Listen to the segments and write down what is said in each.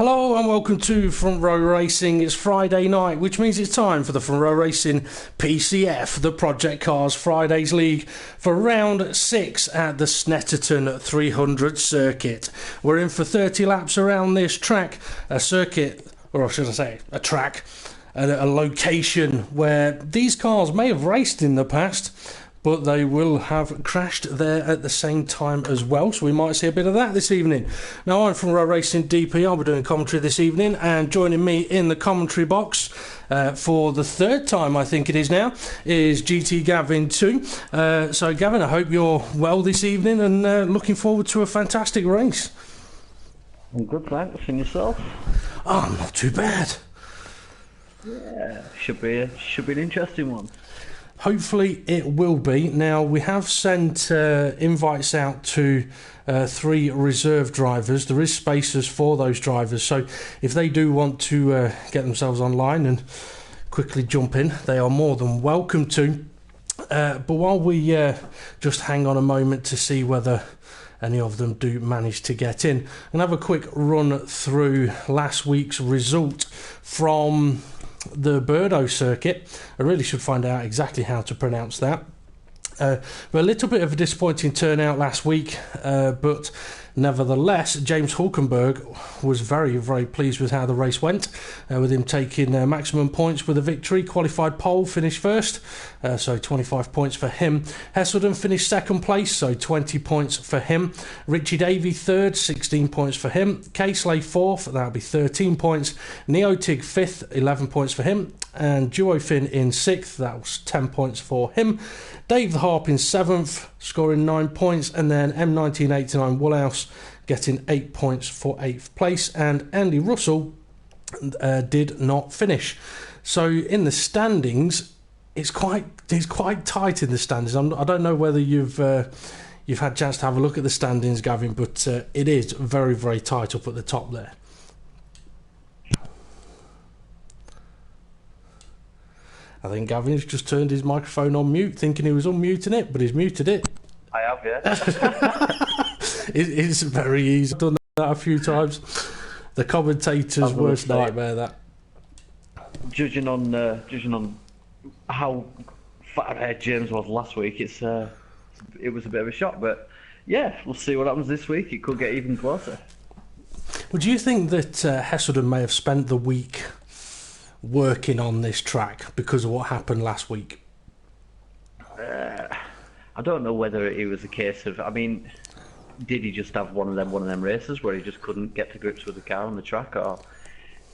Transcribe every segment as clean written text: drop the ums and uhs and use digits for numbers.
Hello and welcome to Front Row Racing. It's Friday night, which means it's time for the Front Row Racing PCF, the Project Cars Fridays League, for round 6 at the Snetterton300 circuit. We're in for 30 laps around this track, a circuit, or should I say, a track, a location where these cars may have raced in the past, but they will have crashed there at the same time as well, so we might see a bit of that this evening. Now, I'm from Row Racing DP. I'll be doing commentary this evening, and joining me in the commentary box for the third time, I think it is now, is GT Gavin too. So, Gavin, I hope you're well this evening and looking forward to a fantastic race. I'm good, thanks. And yourself? Oh, I'm not too bad. Yeah, should be an interesting one. Hopefully it will be. Now, we have sent invites out to 3 reserve drivers. There is spaces for those drivers, so if they do want to get themselves online and quickly jump in, they are more than welcome to. But while we just hang on a moment to see whether any of them do manage to get in, and have a quick run through last week's result from the Bordeaux circuit. I really should find out exactly how to pronounce that. But a little bit of a disappointing turnout last week, but nevertheless, James Hulkenberg was very, very pleased with how the race went, with him taking maximum points with a victory. Qualified pole, finished first, so 25 points for him. Hesselden finished second place, so 20 points for him. Richie Davey third, 16 points for him. Casely fourth, that'll be 13 points. Neotig fifth, 11 points for him. And Duofin in sixth, that was 10 points for him. Dave the Harp in seventh, scoring 9 points, and then M1989 Woolhouse getting 8 points for 8th place, and Andy Russell did not finish. So in the standings, it's quite tight in the standings. I don't know whether you've had a chance to have a look at the standings, Gavin, but it is very, very tight up at the top there. I think Gavin's just turned his microphone on mute, thinking he was unmuting it, but he's muted it. I have, yeah. It's very easy. I've done that a few times. The commentator's worst nightmare, that. Judging on how far ahead James was last week, it was a bit of a shock. But yeah, we'll see what happens this week. It could get even closer. Well, do you think that Hesselden may have spent the week working on this track because of what happened last week? I don't know whether it was a case of, I mean, did he just have one of them races where he just couldn't get to grips with the car on the track, or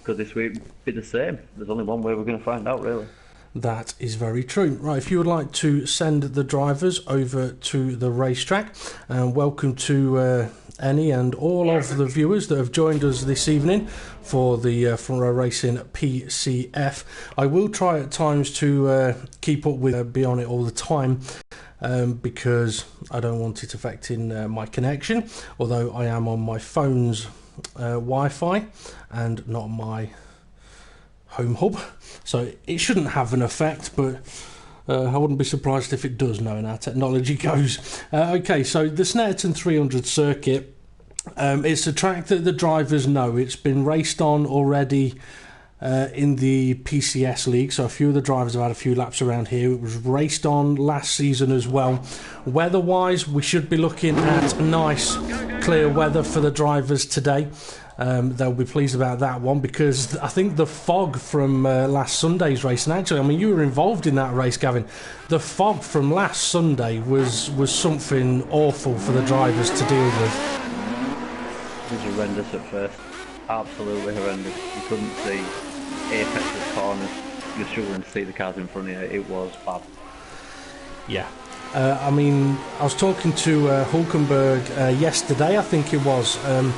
could this week be the same? There's only one way we're going to find out, really. That is very true. Right, if you would like to send the drivers over to the racetrack, and welcome to any and all of the viewers that have joined us this evening for the Front Row Racing PCF. I will try at times to keep up with, be on it all the time, because I don't want it affecting my connection, although I am on my phone's Wi-Fi and not my home hub, so it shouldn't have an effect, but I wouldn't be surprised if it does, knowing how technology goes. Okay, so the Snetterton300 circuit, it's a track that the drivers know. It's been raced on already in the PCS League, so a few of the drivers have had a few laps around here. It was raced on last season as well. Weather-wise, we should be looking at nice, clear weather for the drivers today. They'll be pleased about that one, because I think the fog from last Sunday's race, and actually, I mean, you were involved in that race, Gavin. The fog from last Sunday was something awful for the drivers to deal with. It was horrendous at first. Absolutely horrendous. You couldn't see apex of corners. You're struggling to see the cars in front of you. It was bad. Yeah. I mean, I was talking to Hulkenberg yesterday, I think it was, and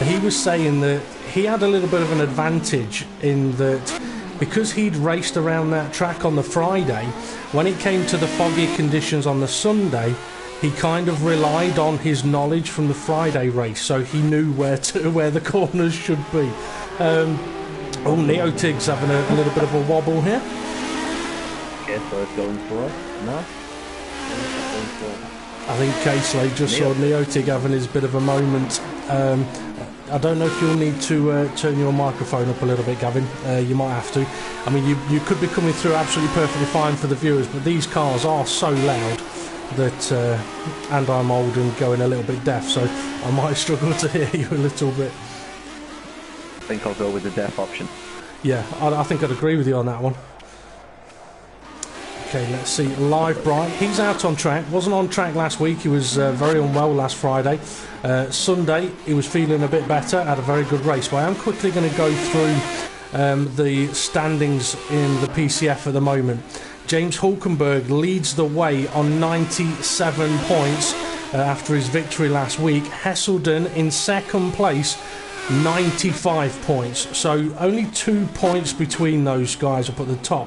he was saying that he had a little bit of an advantage in that because he'd raced around that track on the Friday, when it came to the foggy conditions on the Sunday, he kind of relied on his knowledge from the Friday race, so he knew where the corners should be. Neotig's having a little bit of a wobble here. Okay, so it's going slow. No? I think Casely just saw Neotig having his bit of a moment. I don't know if you'll need to turn your microphone up a little bit, Gavin. You might have to. I mean, you could be coming through absolutely perfectly fine for the viewers, but these cars are so loud that, and I'm old and going a little bit deaf, so I might struggle to hear you a little bit. I think I'll go with the deaf option. Yeah, I think I'd agree with you on that one. Okay, let's see. Live Bright. He's out on track. Wasn't on track last week. He was very unwell last Friday. Sunday, he was feeling a bit better. Had a very good race. But I am quickly going to go through the standings in the PCF at the moment. James Hulkenberg leads the way on 97 points after his victory last week. Hesselden in second place, 95 points. So only 2 points between those guys up at the top.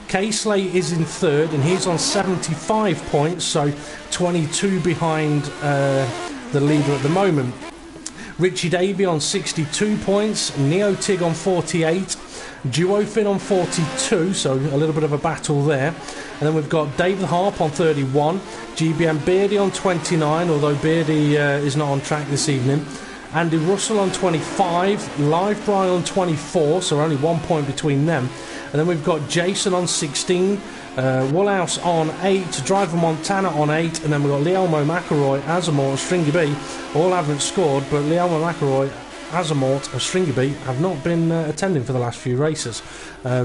Casely is in third and he's on 75 points, so 22 behind the leader at the moment. Richie Davey on 62 points, Neo Tig on 48, Duofin on 42, so a little bit of a battle there. And then we've got David Harp on 31, GBM Beardy on 29, although Beardy is not on track this evening. Andy Russell on 25, Live Brian on 24, so only 1 point between them. And then we've got Jason on 16, Woolhouse on 8, Driver Montana on 8, and then we've got Lielmo McElroy, Azamort and Stringy B. All haven't scored, but Lielmo McElroy, Azamort and Stringy B have not been attending for the last few races.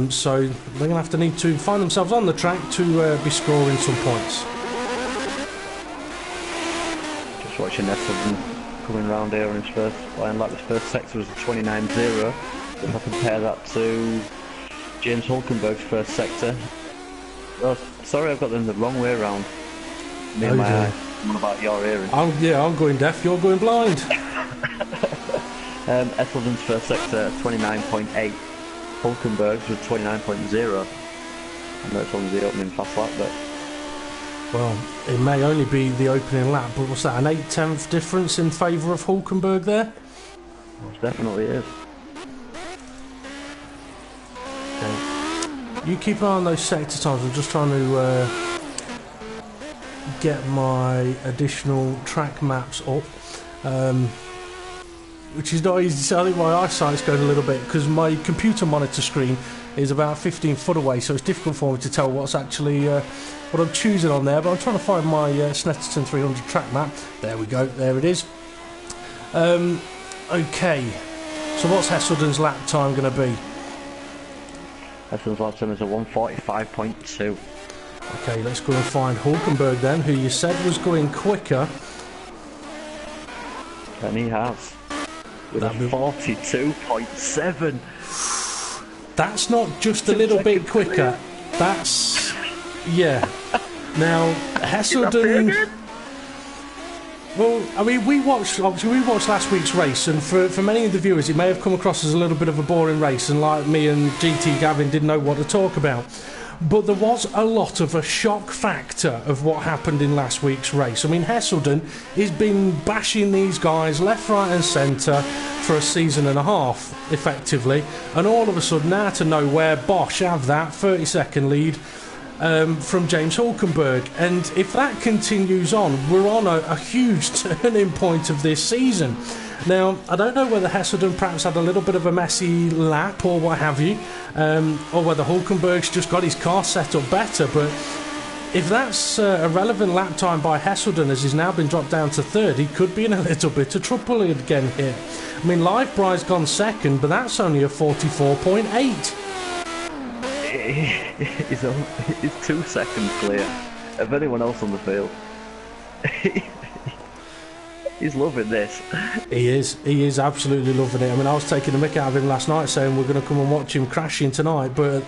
So they're going to need to find themselves on the track to be scoring some points. Just watching Esselden coming round here on his first line, like his first sector was a 29.0. If I compare that to James Hulkenberg's first sector. Oh, sorry, I've got them the wrong way around. Me and my eyes. What about your hearing? I'm going deaf, you're going blind. Esselden's first sector 29.8. Hulkenberg's was 29.0. I know it's only the opening fast lap, but... Well, it may only be the opening lap, but what's that, an 8/10 difference in favour of Hulkenberg there? Well, it definitely is. Okay. You keep an eye on those sector times. I'm just trying to get my additional track maps up, which is not easy. So I think my eyesight's going a little bit because my computer monitor screen is about 15 foot away, so it's difficult for me to tell what's actually what I'm choosing on there. But I'm trying to find my Snetterton300 track map. There we go. There it is. Okay. So what's Hesselden's lap time going to be? Hesselden's lap time is a 1:45.2. Okay, let's go and find Hulkenberg then, who you said was going quicker. And he has. With a 42.7. That's not just a little bit quicker. That's... yeah. Now, Hesselden... Well, I mean, we watched last week's race, and for many of the viewers, it may have come across as a little bit of a boring race, and like me and GT Gavin didn't know what to talk about. But there was a lot of a shock factor of what happened in last week's race. I mean, Hesselden has been bashing these guys left, right and centre for a season and a half, effectively. And all of a sudden, out of nowhere, Bosch have that 30-second lead from James Hulkenberg. And if that continues on, we're on a huge turning point of this season. Now, I don't know whether Hesselden perhaps had a little bit of a messy lap or what have you, or whether Hulkenberg's just got his car set up better, but if that's a relevant lap time by Hesselden, as he's now been dropped down to third, he could be in a little bit of trouble again here. I mean, Live Bride's gone second, but that's only a 44.8. He's 2 seconds clear of anyone else on the field. He's loving this. He is absolutely loving it. I mean, I was taking the mick out of him last night saying we're going to come and watch him crashing tonight, but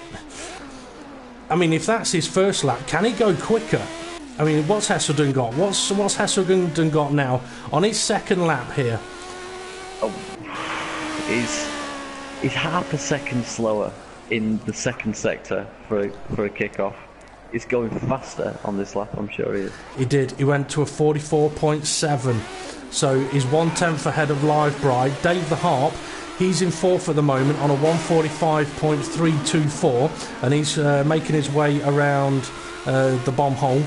I mean, if that's his first lap, can he go quicker? I mean, what's Hesselden got? What's Hesselden got now on his second lap here? Oh, he's half a second slower in the second sector for a kick-off. He's going faster on this lap, I'm sure he is. He did. He went to a 44.7. So he's 1/10 ahead of Live Bride. Dave the Harp, he's in fourth at the moment on a 1:45.324, and he's making his way around the bomb hole.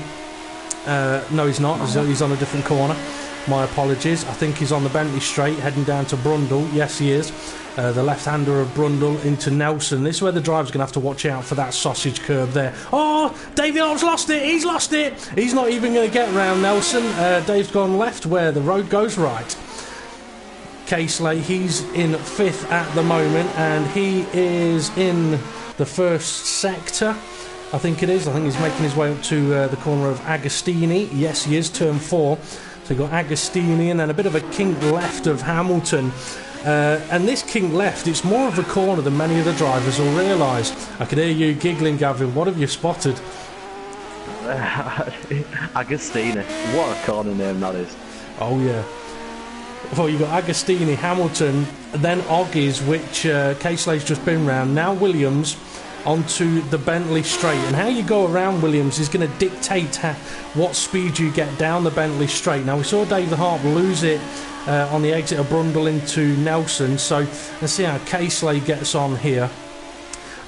No, he's not. He's on a different corner. My apologies. I think he's on the Bentley straight, heading down to Brundle. Yes, he is. The left-hander of Brundle into Nelson. This is where the driver's going to have to watch out for that sausage curb there. Oh, Davey Harp's lost it. He's lost it. He's not even going to get round Nelson. Dave's gone left where the road goes right. Casely, he's in 5th at the moment, and he is in the first sector. I think it is. I think he's making his way up to the corner of Agostini. Yes, he is, turn 4. So you've got Agostini and then a bit of a kink left of Hamilton. And this kink left, it's more of a corner than many of the drivers will realise. I can hear you giggling, Gavin. What have you spotted? Agostini. What a corner name that is. Oh, yeah. Well, you've got Agostini, Hamilton, then Oggies, which Casely's just been round. Now Williams onto the Bentley straight. And how you go around Williams is going to dictate what speed you get down the Bentley straight. Now, we saw Dave the Harp lose it on the exit of Brundle into Nelson. So let's see how Casely gets on here.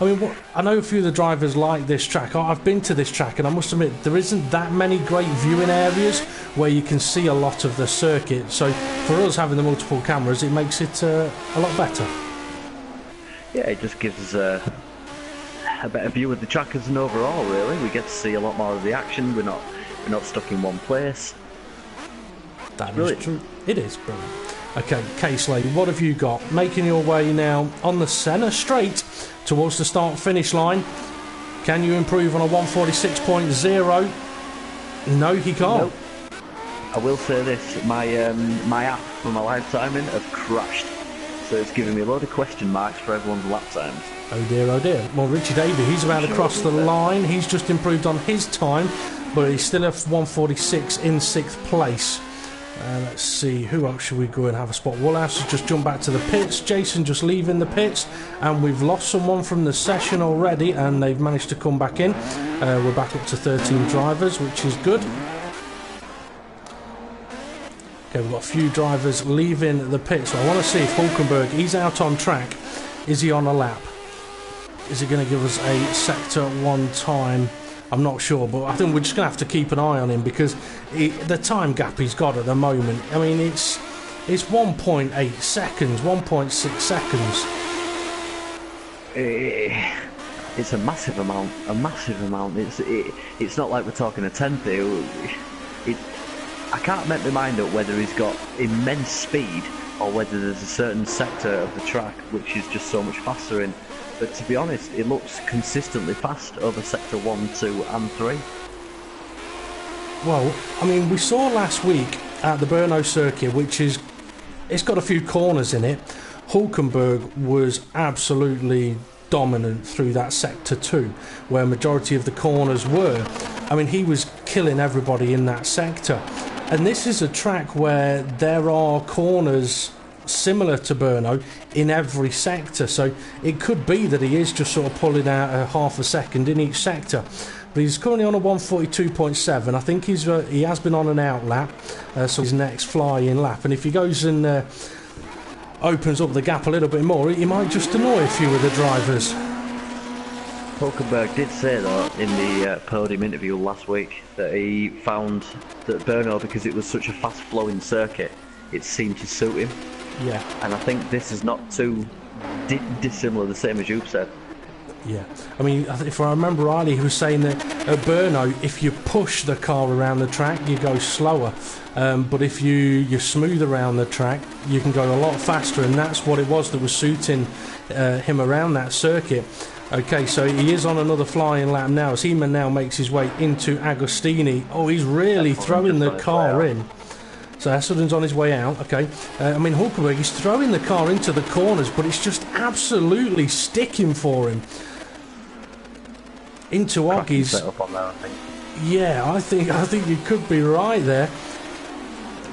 I mean, I know a few of the drivers like this track. I've been to this track, and I must admit, there isn't that many great viewing areas where you can see a lot of the circuit. So for us having the multiple cameras, it makes it a lot better. Yeah, it just gives us a better view of the track as an overall, really. We get to see a lot more of the action. We're not stuck in one place. That is true. It is brilliant. Okay, Casely, what have you got? Making your way now on the centre straight towards the start-finish line. Can you improve on a 146.0? No, he can't. Nope. I will say this, my app for my live timing have crashed. So it's giving me a load of question marks for everyone's lap times. Oh dear, oh dear. Well, Richie Davey, he's about to cross the line. He's just improved on his time, but he's still at 146 in 6th place. Let's see, who else should we go and have a spot? Woolhouse has just jumped back to the pits. Jason just leaving the pits, and we've lost someone from the session already, and they've managed to come back in. We're back up to 13 drivers, which is good. Okay, we've got a few drivers leaving the pits. So I want to see if Hulkenberg, he's out on track. Is he on a lap? Is he going to give us a Sector 1 time? I'm not sure, but I think we're just going to have to keep an eye on him because the time gap he's got at the moment, I mean, it's 1.8 seconds, 1.6 seconds. It's a massive amount, It's not like we're talking a tenth here. I can't make my mind up whether he's got immense speed or whether there's a certain sector of the track which is just so much faster in. But to be honest, it looks consistently fast over Sector 1, 2 and 3. Well, I mean, we saw last week at the Brno circuit, it's got a few corners in it. Hulkenberg was absolutely dominant through that Sector 2, where majority of the corners were. I mean, he was killing everybody in that sector. And this is a track where there are corners similar to Brno in every sector, so it could be that he is just sort of pulling out a half a second in each sector. But he's currently on a 142.7. I think he has been on an out lap, so his next fly-in lap. And if he goes and opens up the gap a little bit more, he might just annoy a few of the drivers. Hulkenberg did say though in the podium interview last week that he found that Brno, because it was such a fast-flowing circuit, it seemed to suit him. Yeah. And I think this is not too dissimilar, the same as you've said. Yeah. I mean, if I remember rightly, he was saying that at Brno, if you push the car around the track, you go slower. But if you're smooth around the track, you can go a lot faster, and that's what it was that was suiting him around that circuit. Okay, so he is on another flying lap now as Heeman now makes his way into Agostini. Oh, he's really throwing the car in. So Essendon's on his way out, okay. I mean, Hulkenberg, he's throwing the car into the corners, but it's just absolutely sticking for him. Into Oggies. Yeah, I think you could be right there.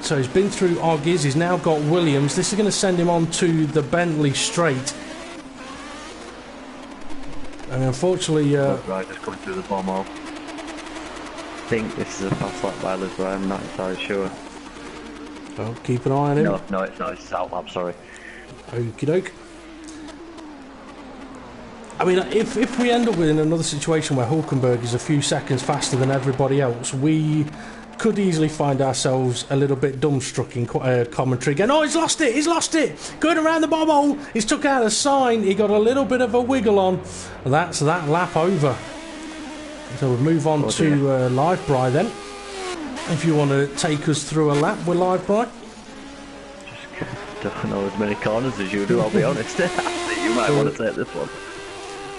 So he's been through Oggies, he's now got Williams. This is going to send him on to the Bentley straight. And unfortunately... Right, just coming through the bomb hole. I think this is a fast lap by Liz, but I'm not entirely sure. Well, keep an eye on him. No, it's not. It's out lap, sorry. Okie doke. I mean, if we end up in another situation where Hulkenberg is a few seconds faster than everybody else, we could easily find ourselves a little bit dumbstruck in commentary again. Oh, he's lost it, going around the bomb hole, he's took out a sign, he got a little bit of a wiggle on, and that's that lap over. So we'll move on to Livebry then, if you want to take us through a lap with Livebry. Just don't know as many corners as you do, I'll be honest. I think you might want to take this one.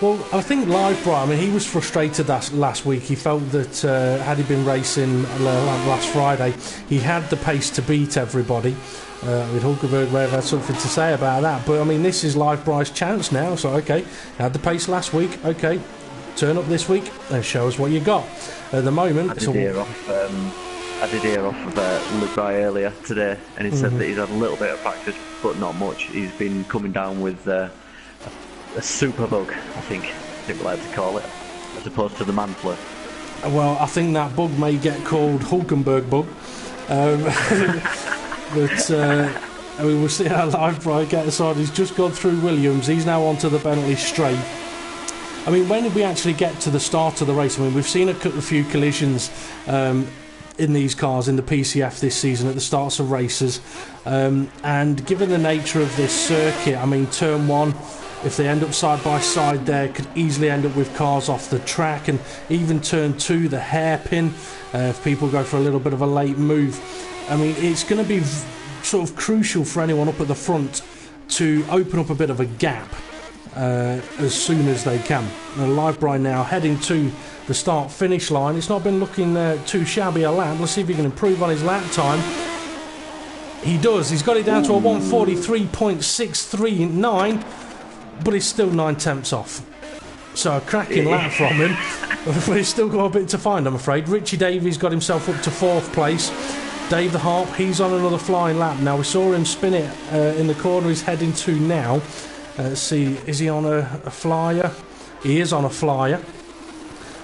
Well, I think Livebry, I mean, he was frustrated last week. He felt that had he been racing last Friday, he had the pace to beat everybody. With Hulkenberg may have had something to say about that. But, I mean, this is Livebry's chance now. So, OK, had the pace last week. OK, turn up this week and show us what you got. At the moment... I did hear off of Livebry earlier today, and he said that he's had a little bit of practice, but not much. He's been coming down with... a super bug, I think people like to call it, as opposed to the man flu. Well, I think that bug may get called Hulkenberg bug. But I mean, we'll see how Livebry gets on. He's just gone through Williams. He's now onto the Bentley straight. I mean, when did we actually get to the start of the race? I mean, we've seen a few collisions in these cars in the PCF this season at the starts of races. And given the nature of this circuit, I mean, turn one, if they end up side by side there, could easily end up with cars off the track. And even turn two, the hairpin, if people go for a little bit of a late move. I mean, it's going to be sort of crucial for anyone up at the front to open up a bit of a gap as soon as they can. And Livebry now heading to the start-finish line. It's not been looking too shabby a lap. Let's see if he can improve on his lap time. He does. He's got it down to a 1:43.639. But he's still 9 tenths off. So a cracking lap from him. But he's still got a bit to find, I'm afraid. Richie Davies got himself up to 4th place. Dave the Harp, he's on another flying lap. Now, we saw him spin it in the corner he's heading to now. Let's see, is he on a flyer? He is on a flyer.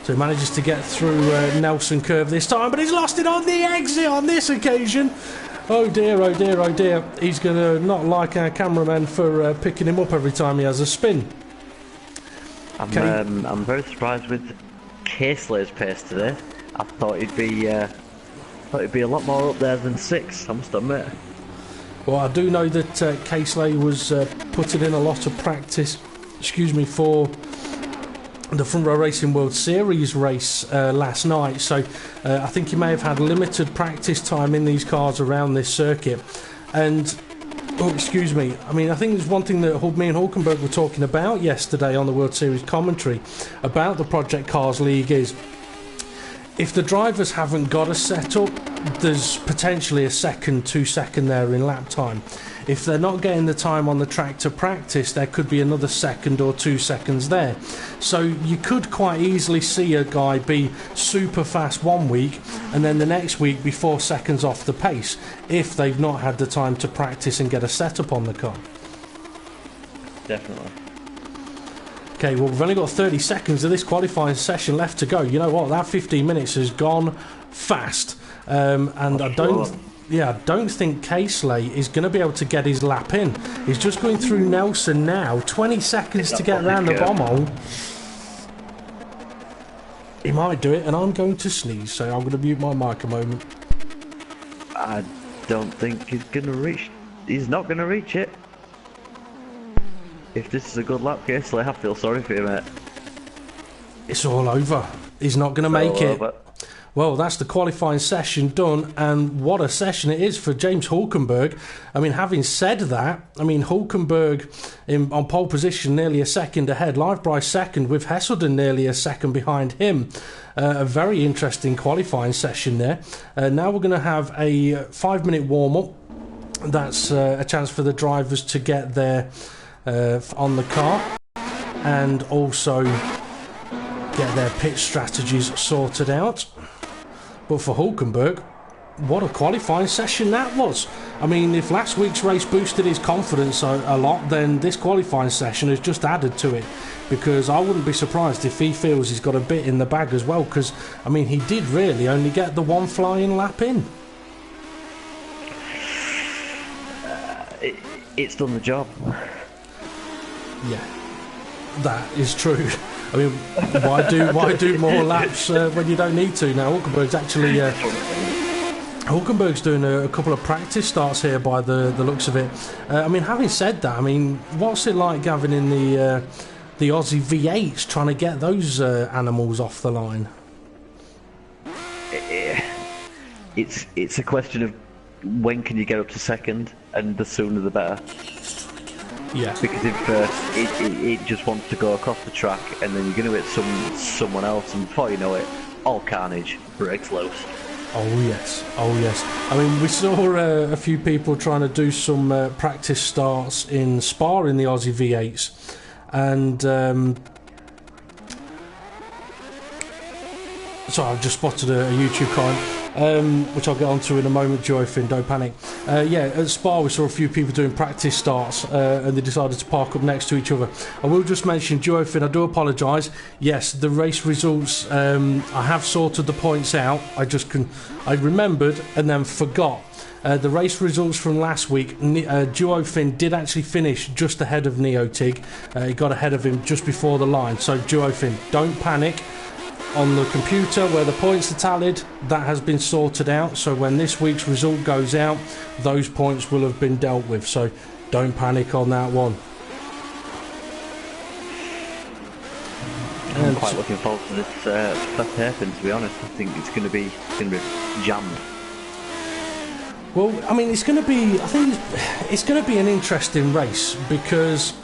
So he manages to get through Nelson Curve this time, but he's lost it on the exit on this occasion. Oh dear, oh dear, oh dear. He's going to not like our cameraman for picking him up every time he has a spin. I'm very surprised with Caseley's pace today. I thought he'd be a lot more up there than 6, I must admit. Well, I do know that Caseley was putting in a lot of practice, for the Front Row Racing World Series race last night, so I think he may have had limited practice time in these cars around this circuit. And I mean, I think there's one thing that me and Hulkenberg were talking about yesterday on the World Series commentary about the Project Cars League is, if the drivers haven't got a setup, there's potentially a 2 second there in lap time. If they're not getting the time on the track to practice, there could be another 2 or 2 seconds there. So you could quite easily see a guy be super fast one week and then the next week be 4 seconds off the pace if they've not had the time to practice and get a setup on the car. Definitely. Okay, well, we've only got 30 seconds of this qualifying session left to go. You know what? That 15 minutes has gone fast. And I don't think Caseley is going to be able to get his lap in. He's just going through Nelson now. 20 seconds to get around the bomb hole. He might do it, and I'm going to sneeze, so I'm going to mute my mic a moment. I don't think he's going to reach... He's not going to reach it. If this is a good lap, Caseley, I feel sorry for you, mate. It's all over. He's not going to make it. Over. Well, that's the qualifying session done, and what a session it is for James Hulkenberg. I mean, having said that, I mean, Hulkenberg on pole position, nearly a second ahead. Livebry second, with Hesselden nearly a second behind him. A very interesting qualifying session there. Now we're going to have a 5-minute warm-up. That's a chance for the drivers to get there on the car, and also get their pit strategies sorted out. But for Hulkenberg, what a qualifying session that was. I mean, if last week's race boosted his confidence a lot, then this qualifying session has just added to it, because I wouldn't be surprised if he feels he's got a bit in the bag as well, because, I mean, he did really only get the one flying lap in. It's done the job. Yeah, that is true. I mean, why do more laps when you don't need to? Now Hulkenberg's actually Hulkenberg's doing a couple of practice starts here by the looks of it. I mean, having said that, I mean, what's it like, Gavin, in the Aussie V8s, trying to get those animals off the line? It's a question of when can you get up to second, and the sooner the better. Yeah. Because if it just wants to go across the track, and then you're going to hit someone else, and before you know it, all carnage breaks loose. Oh yes, oh yes. I mean, we saw a few people trying to do some practice starts in Spa in the Aussie V8s, and sorry, I've just spotted a YouTube comment, which I'll get onto in a moment. Joyfin, don't panic. Yeah, at Spa we saw a few people doing practice starts, and they decided to park up next to each other. I will just mention, Joyfin, I do apologise. Yes, the race results, I have sorted the points out. I remembered and then forgot. The race results from last week, Duofin did actually finish just ahead of Neotig. He got ahead of him just before the line. So Duofin, don't panic. On the computer where the points are tallied, that has been sorted out, so when this week's result goes out, those points will have been dealt with, so don't panic on that one. I'm quite looking forward to this first hairpin, to be honest. I think it's going to be jammed. Well, I mean, I think it's going to be an interesting race, because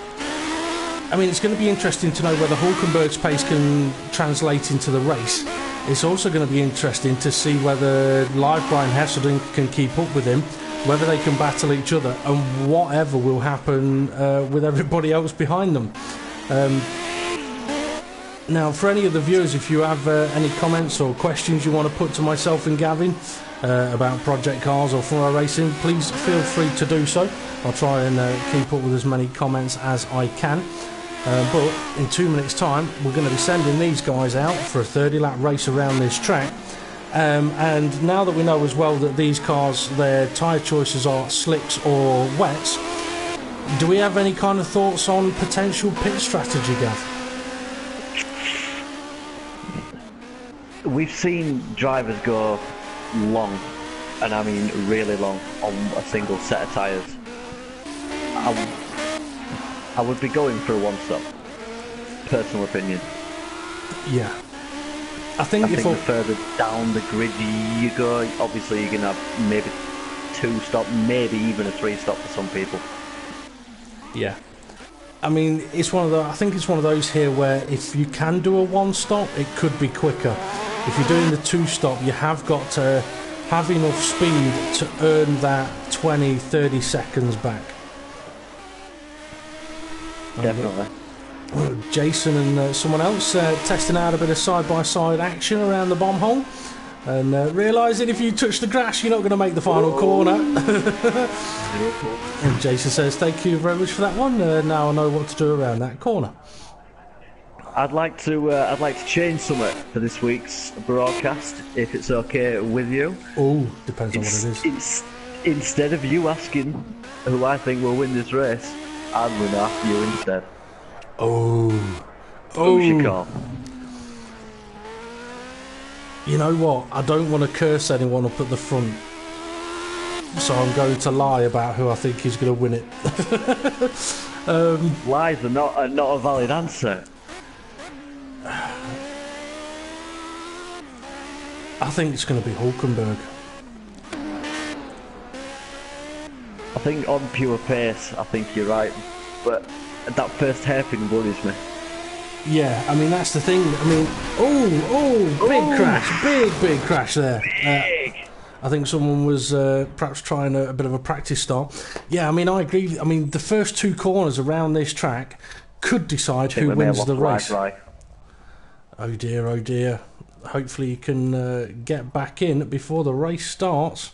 I mean, it's going to be interesting to know whether Hulkenberg's pace can translate into the race. It's also going to be interesting to see whether live Brian Hesselden can keep up with him, whether they can battle each other, and whatever will happen with everybody else behind them. Now, for any of the viewers, if you have any comments or questions you want to put to myself and Gavin about Project Cars or Row Racing, please feel free to do so. I'll try and keep up with as many comments as I can. But in 2 minutes' time, we're going to be sending these guys out for a 30-lap race around this track. And now that we know as well that these cars, their tyre choices are slicks or wets, do we have any kind of thoughts on potential pit strategy, Gav? We've seen drivers go long, and I mean really long, on a single set of tyres. I would be going for a one-stop. Personal opinion. Yeah. I think the further down the grid you go, obviously you're going to have maybe 2-stop, maybe even a 3-stop for some people. Yeah. I mean, I think it's one of those here where if you can do a 1-stop, it could be quicker. If you're doing the 2-stop, you have got to have enough speed to earn that 20-30 seconds back. Definitely. Jason and someone else testing out a bit of side-by-side action around the bomb hole, and realising if you touch the grass you're not going to make the final corner. And Jason says, thank you very much for that one, now I know what to do around that corner. I'd like to change something for this week's broadcast, if it's okay with you. Oh, depends on what it is. Instead of you asking who I think will win this race, I'm going to ask you instead. Who's your call? You know what? I don't want to curse anyone up at the front, so I'm going to lie about who I think is going to win it. Lies are not a valid answer. I think it's going to be Hulkenberg. I think on pure pace, I think you're right, but that first hairpin worries me. Yeah, I mean, that's the thing. I mean, big crash, big crash there. I think someone was perhaps trying a bit of a practice start. Yeah, I mean, I agree. I mean, the first 2 corners around this track could decide who wins the race. Oh dear. Hopefully he can get back in before the race starts.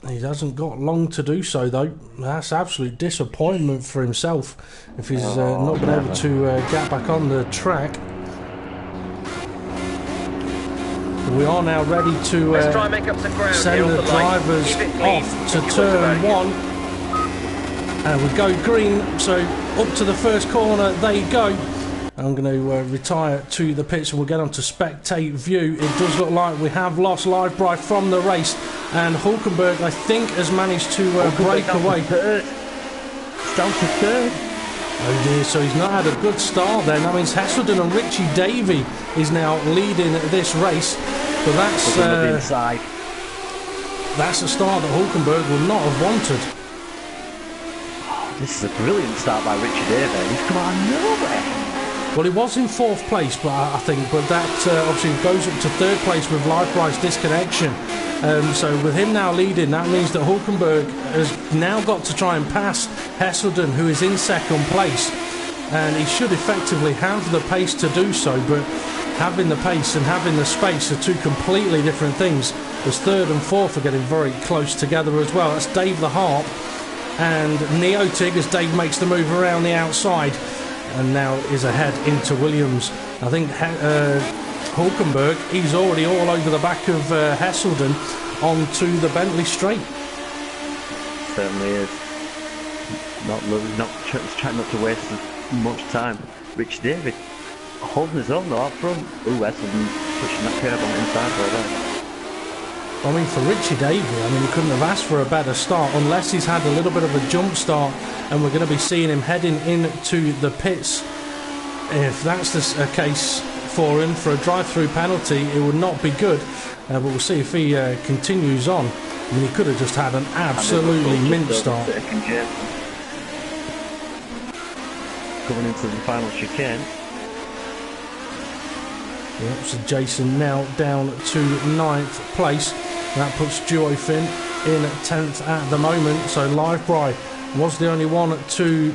He hasn't got long to do so, though. That's absolute disappointment for himself if he's not been able to get back on the track. We are now ready to send the drivers off to turn 1. And we go green, so up to the first corner they go. I'm going to retire to the pits and we'll get on to spectate view. It does look like we have lost Live Bright from the race. and Hulkenberg, I think, has managed to break away. It's down to third. Oh dear, so he's not had a good start then. That means Heselden and Richie Davey is now leading this race. But that's a start that Hulkenberg would not have wanted. Oh, this is a brilliant start by Richie Davey. He's come out of nowhere. Well, he was in 4th place, but I think, but that obviously goes up to 3rd place with live price disconnection. So with him now leading, that means that Hulkenberg has now got to try and pass Heselden, who is in 2nd place, and he should effectively have the pace to do so, but having the pace and having the space are two completely different things, as 3rd and 4th are getting very close together as well. That's Dave the Harp and Neotig as Dave makes the move around the outside and now is ahead into Williams. I think Hulkenberg, he's already all over the back of Heselden onto the Bentley straight. Certainly is. Trying not to waste as much time. Rich David holding his own though up front. Ooh, Heselden pushing that curve on the inside for that. I mean, for Richie Davey, I mean, he couldn't have asked for a better start unless he's had a little bit of a jump start, and we're going to be seeing him heading into the pits. If that's a case for him for a drive-through penalty, it would not be good, but we'll see if he continues on. I mean, he could have just had an absolutely mint start. Coming into the final chicane. Yep, so Jason now down to 9th place. That puts Duo Finn in 10th at the moment. So Livebry was the only one to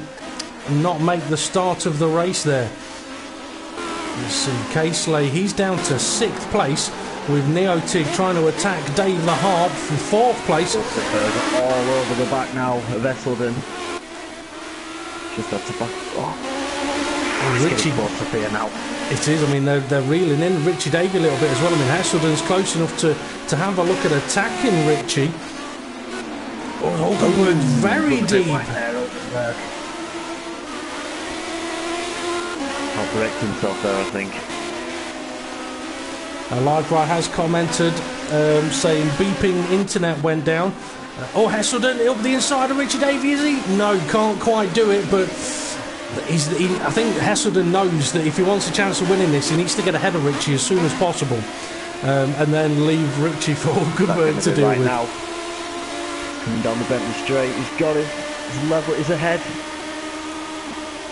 not make the start of the race there. You see Casely, he's down to 6th place with Neotig trying to attack Dave the Harp from 4th place. All over the back now of Heselden. Just had to back. Oh, Richie close up here now. It is, I mean, they're reeling in Richie Davey a little bit as well. I mean, Heselden's close enough to have a look at attacking Richie. Oh, Hulkenberg's very deep. I'll correct himself there, I think. Livebry has commented saying beeping internet went down. Heselden up the inside of Richie Davey, is he? No, can't quite do it, but I think Heselden knows that if he wants a chance of winning this, he needs to get ahead of Richie as soon as possible, and then leave Richie for Hulkenberg to deal with. Now. Coming down the Bentley straight, he's got him. He's level, he's ahead.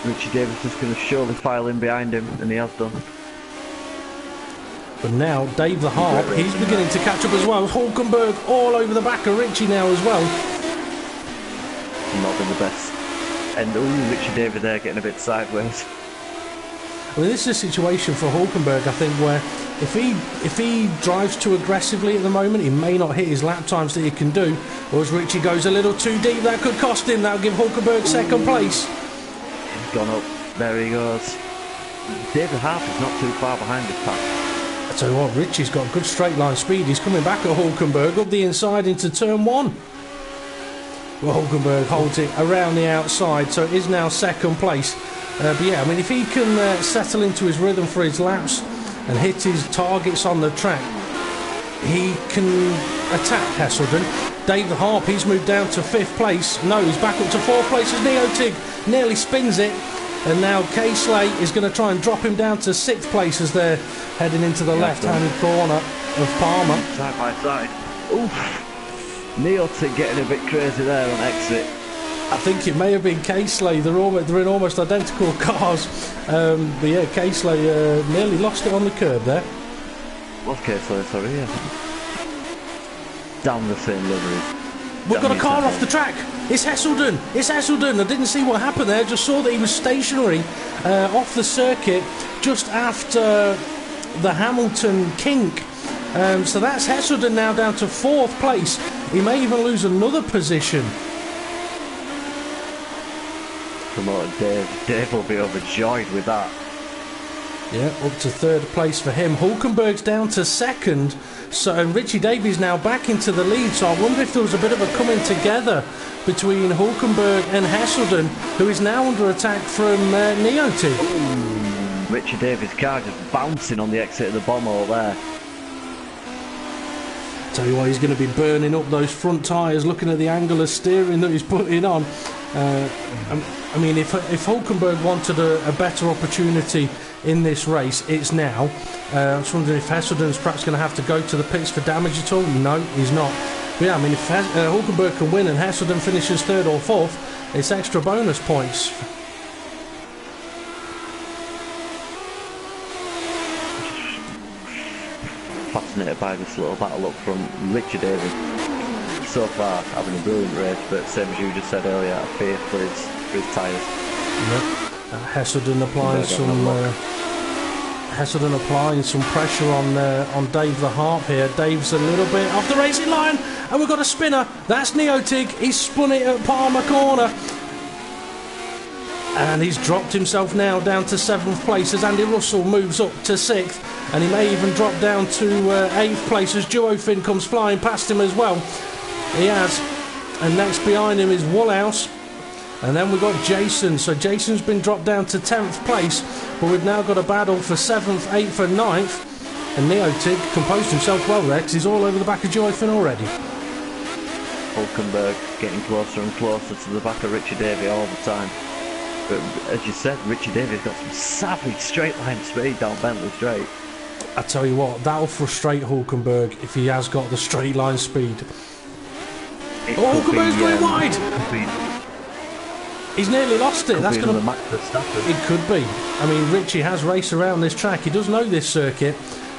Richie Davis is going to surely file in behind him, and he has done. But now Dave the Harp, he's beginning to catch up as well. Hulkenberg all over the back of Richie now as well. Not been the best. And Richie David there getting a bit sideways. I mean, this is a situation for Hulkenberg, I think, where if he drives too aggressively at the moment, he may not hit his lap times that he can do. Or as Richie goes a little too deep, that could cost him. That'll give Hulkenberg 2nd place. He's gone up. There he goes. David Harp is not too far behind this pack. I tell you what, Richie's got good straight line speed. He's coming back at Hulkenberg up the inside into turn 1. Well, Hulkenberg holds it around the outside, so it is now 2nd place. But yeah, I mean, if he can settle into his rhythm for his laps and hit his targets on the track, he can attack Heselden. Dave the Harp, he's moved down to 5th place. No, he's back up to 4th place as Neotig nearly spins it. And now Casely is going to try and drop him down to 6th place as they're heading into the left-hand corner of Palmer. Side by side. Oof. Neotig getting a bit crazy there on exit. I think it may have been Casely. They're in almost identical cars. But yeah, Casely nearly lost it on the curb there. What's Casely? Sorry, yeah. Down the same livery. We've got a car off the track. It's Heselden. It's Heselden. I didn't see what happened there. Just saw that he was stationary off the circuit just after the Hamilton kink. So that's Heselden now down to 4th place. He may even lose another position. Promoter Dave will be overjoyed with that. Yeah, up to 3rd place for him. Hulkenberg's down to 2nd. And Richie Davies now back into the lead. So I wonder if there was a bit of a coming together between Hulkenberg and Heselden, who is now under attack from Neotig. Richie Davies' car just bouncing on the exit of the bomb hole there. Tell you what, he's going to be burning up those front tyres, looking at the angle of steering that he's putting on. I mean, if Hulkenberg wanted a better opportunity in this race, it's now. I'm just wondering if Hesselden's perhaps going to have to go to the pits for damage at all. No, he's not. But yeah, I mean, if Hulkenberg can win and Hesselden finishes 3rd or 4th, it's extra bonus points. Fascinated by this little battle up from Richard Davis. So far having a brilliant race, but same as you just said earlier, I fear for his tyres. Yep. Hesselden applying some pressure on Dave the Harp here. Dave's a little bit off the racing line, and we've got a spinner. That's Neotig. He's spun it at Palmer Corner. And he's dropped himself now down to 7th place as Andy Russell moves up to 6th. And he may even drop down to 8th place as Duofin comes flying past him as well. He has. And next behind him is Woolhouse. And then we've got Jason. So Jason's been dropped down to 10th place. But we've now got a battle for 7th, 8th and 9th. And Neotig composed himself well there because he's all over the back of Duofin already. Hulkenberg getting closer and closer to the back of Richard Davey all the time. But as you said, Richard Davies got some savage straight line speed down Bentley Straight. I tell you what, that'll frustrate Hulkenberg if he has got the straight line speed. Hulkenberg's going wide! He's nearly lost it. That's going to match the Stafford. It could be. I mean, Richie has raced around this track. He does know this circuit.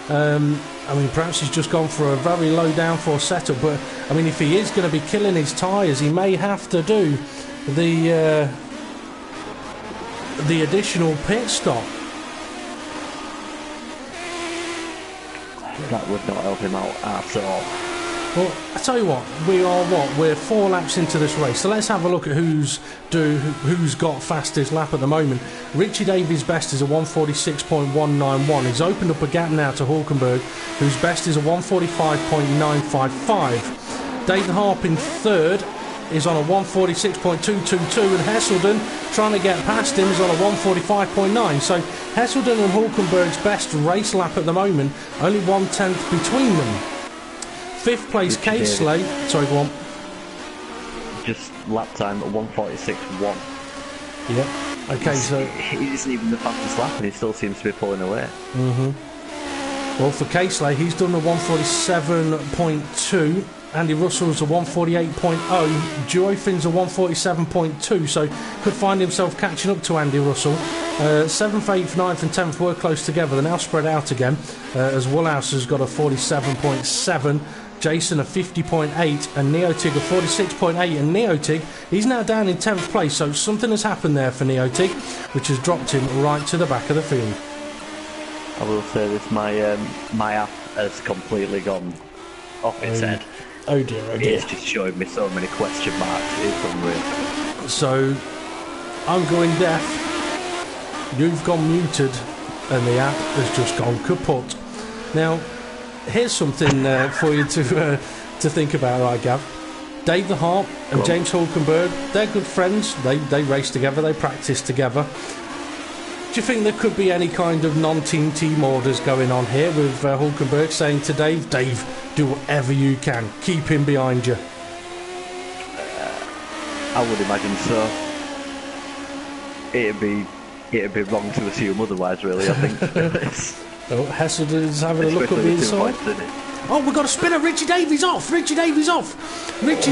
I mean, perhaps he's just gone for a very low downforce setup. But I mean, if he is going to be killing his tyres, he may have to do the additional pit stop. That would not help him out at all. Well, I tell you what, we're 4 laps into this race, so let's have a look at who's got fastest lap at the moment. Richie Davies' best is a 146.191. He's opened up a gap now to Hulkenberg, whose best is a 145.955. Dave Harp in 3rd is on a 146.222, and Hesselden, trying to get past him, is on a 145.9. So Hesselden and Hulkenberg's best race lap at the moment, only 1/10 between them. 5th place, Casely. Sorry, go on. Just lap time at 146.1. Yeah. Okay, so he isn't even the fastest lap, and he still seems to be pulling away. Well, for Casely, he's done a 147.2. Andy Russell's a 148.0. Duofin's a 147.2, so could find himself catching up to Andy Russell. 7th, 8th, 9th and 10th were close together. They're now spread out again, as Woolhouse has got a 47.7, Jason a 50.8 and Neotig a 46.8. And Neotig, he's now down in 10th place, so something has happened there for Neotig, which has dropped him right to the back of the field. I will say this, my app has completely gone off its head. Oh dear, oh dear. It's just showing me so many question marks. It's unreal. So, I'm going deaf, you've gone muted, and the app has just gone kaput. Now, here's something for you to think about, right, Gav? Dave the Harp and James Hulkenberg, they're good friends. They race together, they practice together. Do you think there could be any kind of non-team orders going on here with Hulkenberg saying to Dave, do whatever you can, keep him behind you? I would imagine so. It'd be wrong to assume otherwise, really, I think. Hesselden's having a look at the inside. Oh, we've got a spinner. Richie Davies off. Richie's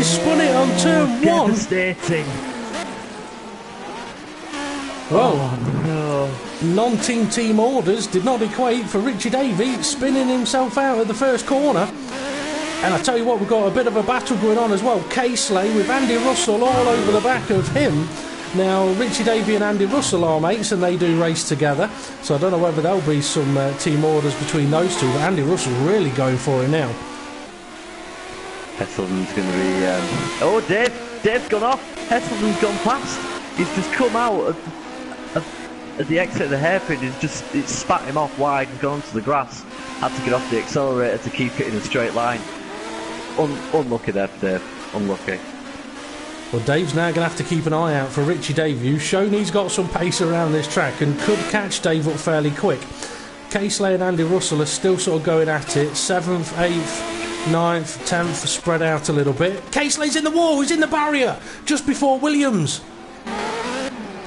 spun it on turn 1. Devastating. Well, no. Non-team orders did not equate for Richie Davies spinning himself out at the first corner. And I tell you what, we've got a bit of a battle going on as well. Casely with Andy Russell all over the back of him. Now, Richie Davey and Andy Russell are mates, and they do race together. So I don't know whether there'll be some team orders between those two. But Andy Russell's really going for it now. Hesselden's going to be... Oh, Dave's gone off. Hesselden's gone past. He's just come out at the exit of the hairpin. It's spat him off wide and gone to the grass. Had to get off the accelerator to keep it in a straight line. Unlucky there for Dave. Unlucky. Well, Dave's now going to have to keep an eye out for Richie Davey, who's shown he's got some pace around this track and could catch Dave up fairly quick. Casely and Andy Russell are still sort of going at it. 7th, 8th, 9th, 10th, spread out a little bit. Caseley's in the wall, he's in the barrier, just before Williams.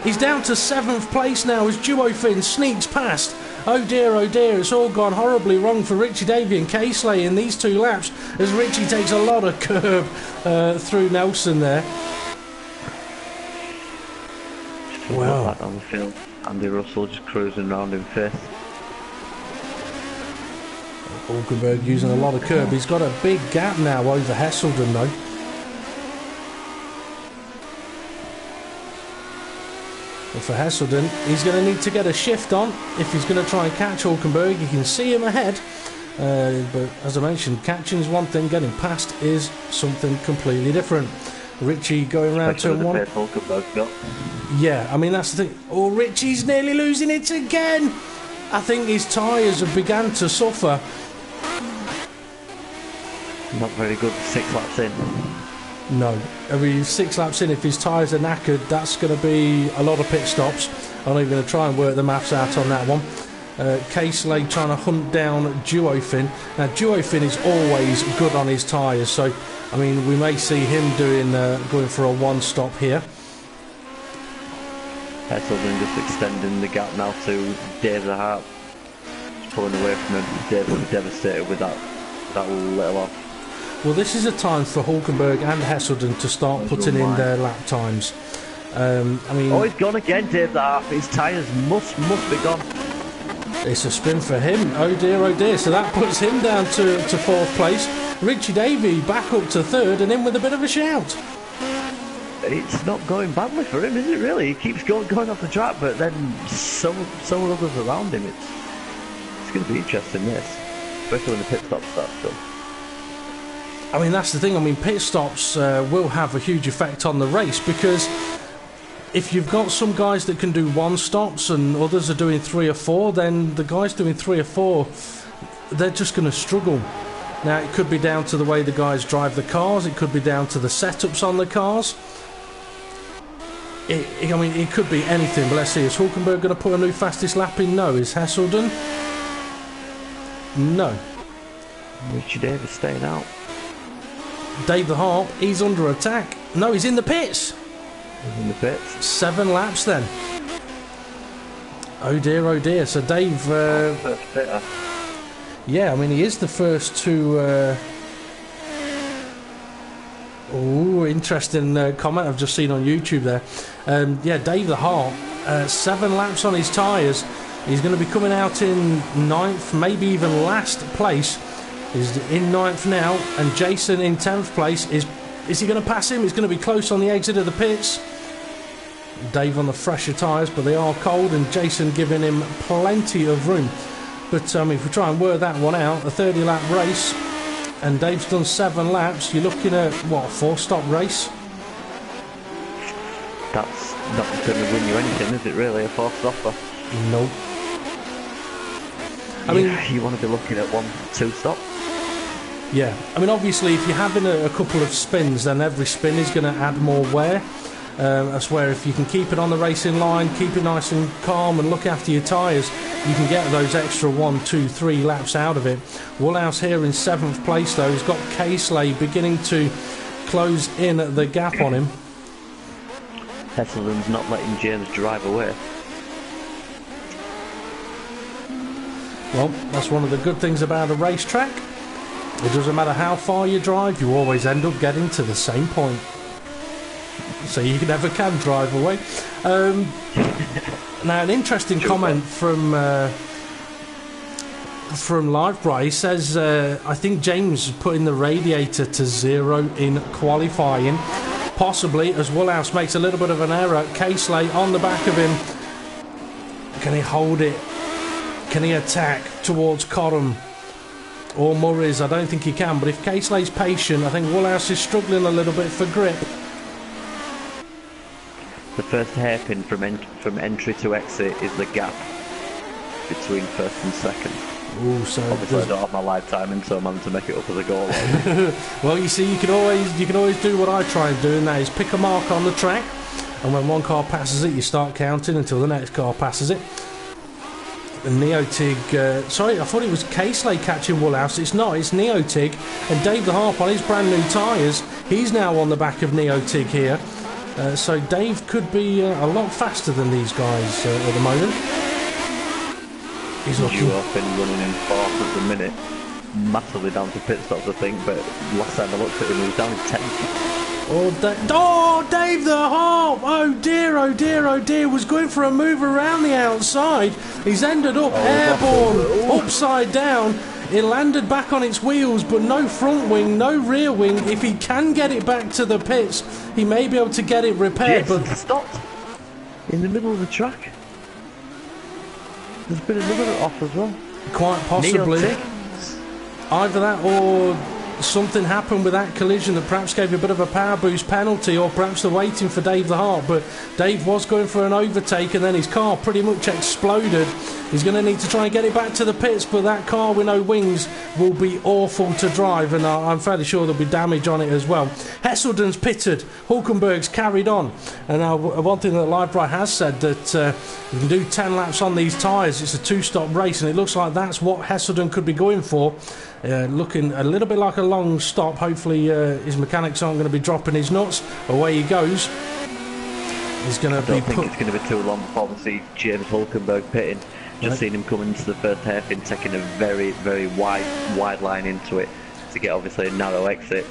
He's down to 7th place now as Duofin sneaks past. Oh dear, it's all gone horribly wrong for Richie Davey and Caseley in these 2 laps as Richie takes a lot of curb through Nelson there. Well, back on the field. Andy Russell just cruising around in 5th. Hulkenberg using a lot of curb. He's got a big gap now over Hesselden though. But for Hesselden, he's going to need to get a shift on if he's going to try and catch Hulkenberg. You can see him ahead. But as I mentioned, catching is one thing, getting past is something completely different. Richie going round turn 1. Yeah, I mean that's the thing. Oh, Richie's nearly losing it again. I think his tyres have begun to suffer. Not very good 6 laps in. No, I mean 6 laps in, if his tyres are knackered, that's going to be a lot of pit stops. I'm not even going to try and work the maths out on that one. Caseley trying to hunt down Duofin. Now Duofin is always good on his tyres, so I mean we may see him going for a 1-stop here. Hesselden just extending the gap now to Dave the Hart. Just pulling away from him. Dave was devastated with that little off. Well, this is a time for Hulkenberg and Hesselden to start putting in their lap times. I mean, oh, he's gone again, Dave the Hart. His tyres must be gone. It's a spin for him. Oh dear. So that puts him down to 4th place. Richie Davey back up to 3rd and in with a bit of a shout. It's not going badly for him, is it really? He keeps going off the track, but then so are others around him. It's going to be interesting, this. Especially when the pit stop starts done. I mean, that's the thing. I mean, pit stops will have a huge effect on the race because if you've got some guys that can do 1 stops and others are doing 3 or 4, then the guys doing 3 or 4, they're just going to struggle. Now, it could be down to the way the guys drive the cars. It could be down to the setups on the cars. I mean, it could be anything. But let's see. Is Hulkenberg going to put a new fastest lap in? No. Is Hesselden? No. Richie Davis staying out. Dave the Harp, he's under attack. No, he's in the pits. He's in the pits. 7 laps then. Oh dear. So Dave... first pitter. Yeah, I mean, he is the first to... Oh, interesting comment I've just seen on YouTube there. Yeah, Dave the Harp, 7 laps on his tyres. He's going to be coming out in 9th, maybe even last place. He's in 9th now, and Jason in 10th place. Is he going to pass him? He's going to be close on the exit of the pits. Dave on the fresher tyres, but they are cold, and Jason giving him plenty of room. But if we try and work that one out, a 30-lap race, and Dave's done 7 laps, you're looking at, what, a 4-stop race? That's not going to win you anything, is it really, a 4-stopper? Nope. I mean, you want to be looking at 1-2 stop. Yeah, I mean, obviously, if you're having a couple of spins, then every spin is going to add more wear. That's where if you can keep it on the racing line, keep it nice and calm and look after your tyres, you can get those extra 1, 2, 3 laps out of it. Woolhouse here in 7th place though, he's got Caseley beginning to close in the gap on him. Hesselden's not letting James drive away. Well, that's one of the good things about a racetrack. It doesn't matter how far you drive, you always end up getting to the same point. So you never can drive away. Now, an interesting comment from Livebright. He says, I think James putting the radiator to 0 in qualifying. Possibly, as Woolhouse makes a little bit of an error. Caseley on the back of him. Can he hold it? Can he attack towards Coram or Murray's? I don't think he can, but if Caseley's patient, I think Woolhouse is struggling a little bit for grip. The first hairpin from entry to exit is the gap between first and second. Ooh, so obviously I don't have my lifetime in, so I'm having to make it up as I go along. Well, you see, you can always do what I try and do, and that is pick a mark on the track, and when one car passes it, you start counting until the next car passes it. And Neotig, sorry, I thought it was Casely catching Woolhouse. It's not, it's Neotig. And Dave the Harp on his brand new tyres. He's now on the back of Neotig here. So Dave could be a lot faster than these guys at the moment. He's looking up and running in fourth at the minute. Massively down to pit stops, I think, but last time I looked at him, he was down in 10th. Oh, Dave the Harp! Oh dear, oh dear, oh dear. Was going for a move around the outside. He's ended up airborne, upside down. It landed back on its wheels, but no front wing, no rear wing. If he can get it back to the pits, he may be able to get it repaired. But stopped in the middle of the track. There's been another off as well. Quite possibly. Either that or something happened with that collision that perhaps gave a bit of a power boost penalty, or perhaps they're waiting for Dave the Harp. But Dave was going for an overtake and then his car pretty much exploded. He's going to need to try and get it back to the pits, but that car with no wings will be awful to drive, and I'm fairly sure there'll be damage on it as well. Hesselden's pitted, Hulkenberg's carried on, and one thing that Livebright has said that you can do 10 laps on these tyres. It's a two-stop race, and it looks like that's what Hesselden could be going for. Looking a little bit like a long stop. Hopefully his mechanics aren't going to be dropping his nuts. Away he goes. He's going to be. I don't think it's going to be too long before we see James Hulkenberg pitting. Just seen him come into the first hairpin, taking a very, very wide line into it to get obviously a narrow exit.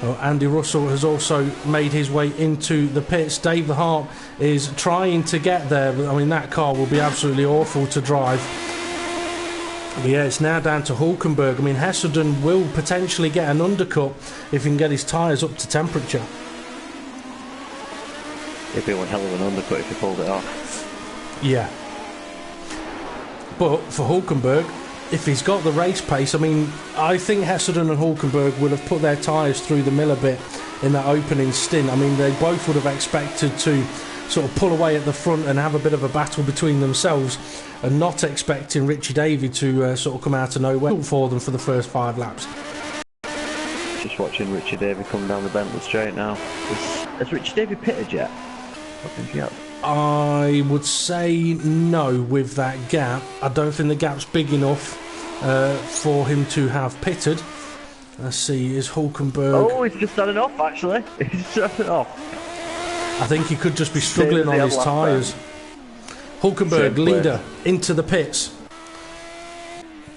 Well, Andy Russell has also made his way into the pits. Dave the Harp is trying to get there, but I mean that car will be absolutely awful to drive. But yeah, it's now down to Hulkenberg. I mean, Hesselden will potentially get an undercut if he can get his tyres up to temperature. It'd be one hell of an undercut if he pulled it off. Yeah. But for Hulkenberg, if he's got the race pace, I mean, I think Hesselden and Hulkenberg would have put their tyres through the mill a bit in that opening stint. I mean, they both would have expected to sort of pull away at the front and have a bit of a battle between themselves, and not expecting Richie Davey to sort of come out of nowhere for them for the first 5 laps. Just watching Richie Davey come down the Bentley straight now. Has Richie Davey pitted yet? I think he has. I would say no with that gap. I don't think the gap's big enough for him to have pitted. Let's see, is Hulkenberg... Oh, he's just started off actually. He's started off. I think he could just be struggling on his tyres. Hulkenberg, leader, into the pits.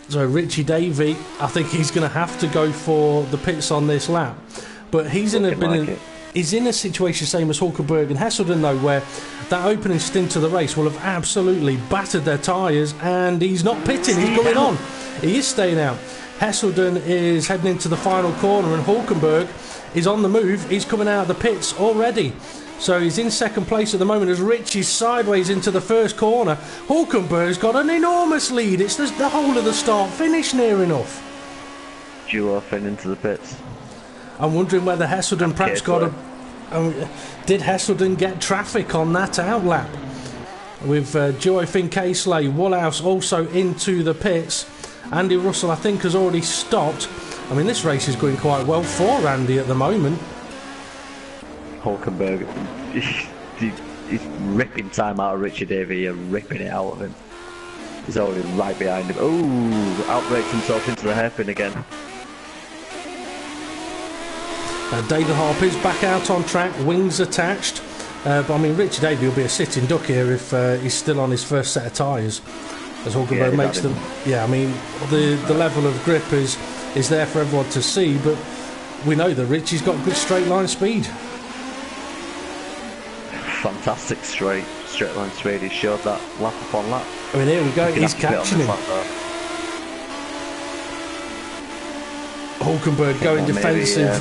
So Richie Davey, I think he's going to have to go for the pits on this lap. But he's he's in a situation same as Hulkenberg and Hesselden though, where that opening stint of the race will have absolutely battered their tyres, and he's not pitting, he's going on. He is staying out. Hesselden is heading into the final corner, and Hulkenberg is on the move. He's coming out of the pits already. So he's in second place at the moment as Richie's sideways into the first corner. Hulkenberg's got an enormous lead. It's the whole of the start finish near enough. Duo fin into the pits. I'm wondering whether Hesselden perhaps got a... did Hesselden get traffic on that out lap? With Duo Fin Casely, Woolhouse also into the pits. Andy Russell, I think, has already stopped. I mean, this race is going quite well for Andy at the moment. Hulkenberg, he's ripping time out of Richie Davey, ripping it out of him. He's already right behind him. Oh, outbreaks himself into the hairpin again. Dave the Harp is back out on track, wings attached. But I mean, Richie Davey will be a sitting duck here if he's still on his first set of tyres, as Hulkenberg makes them. Yeah, I mean, the level of grip is there for everyone to see, but we know that Richie's got good straight line speed. Fantastic straight line speed. He showed that lap upon lap. I mean, here we go. He's catching him. Hulkenberg going defensive.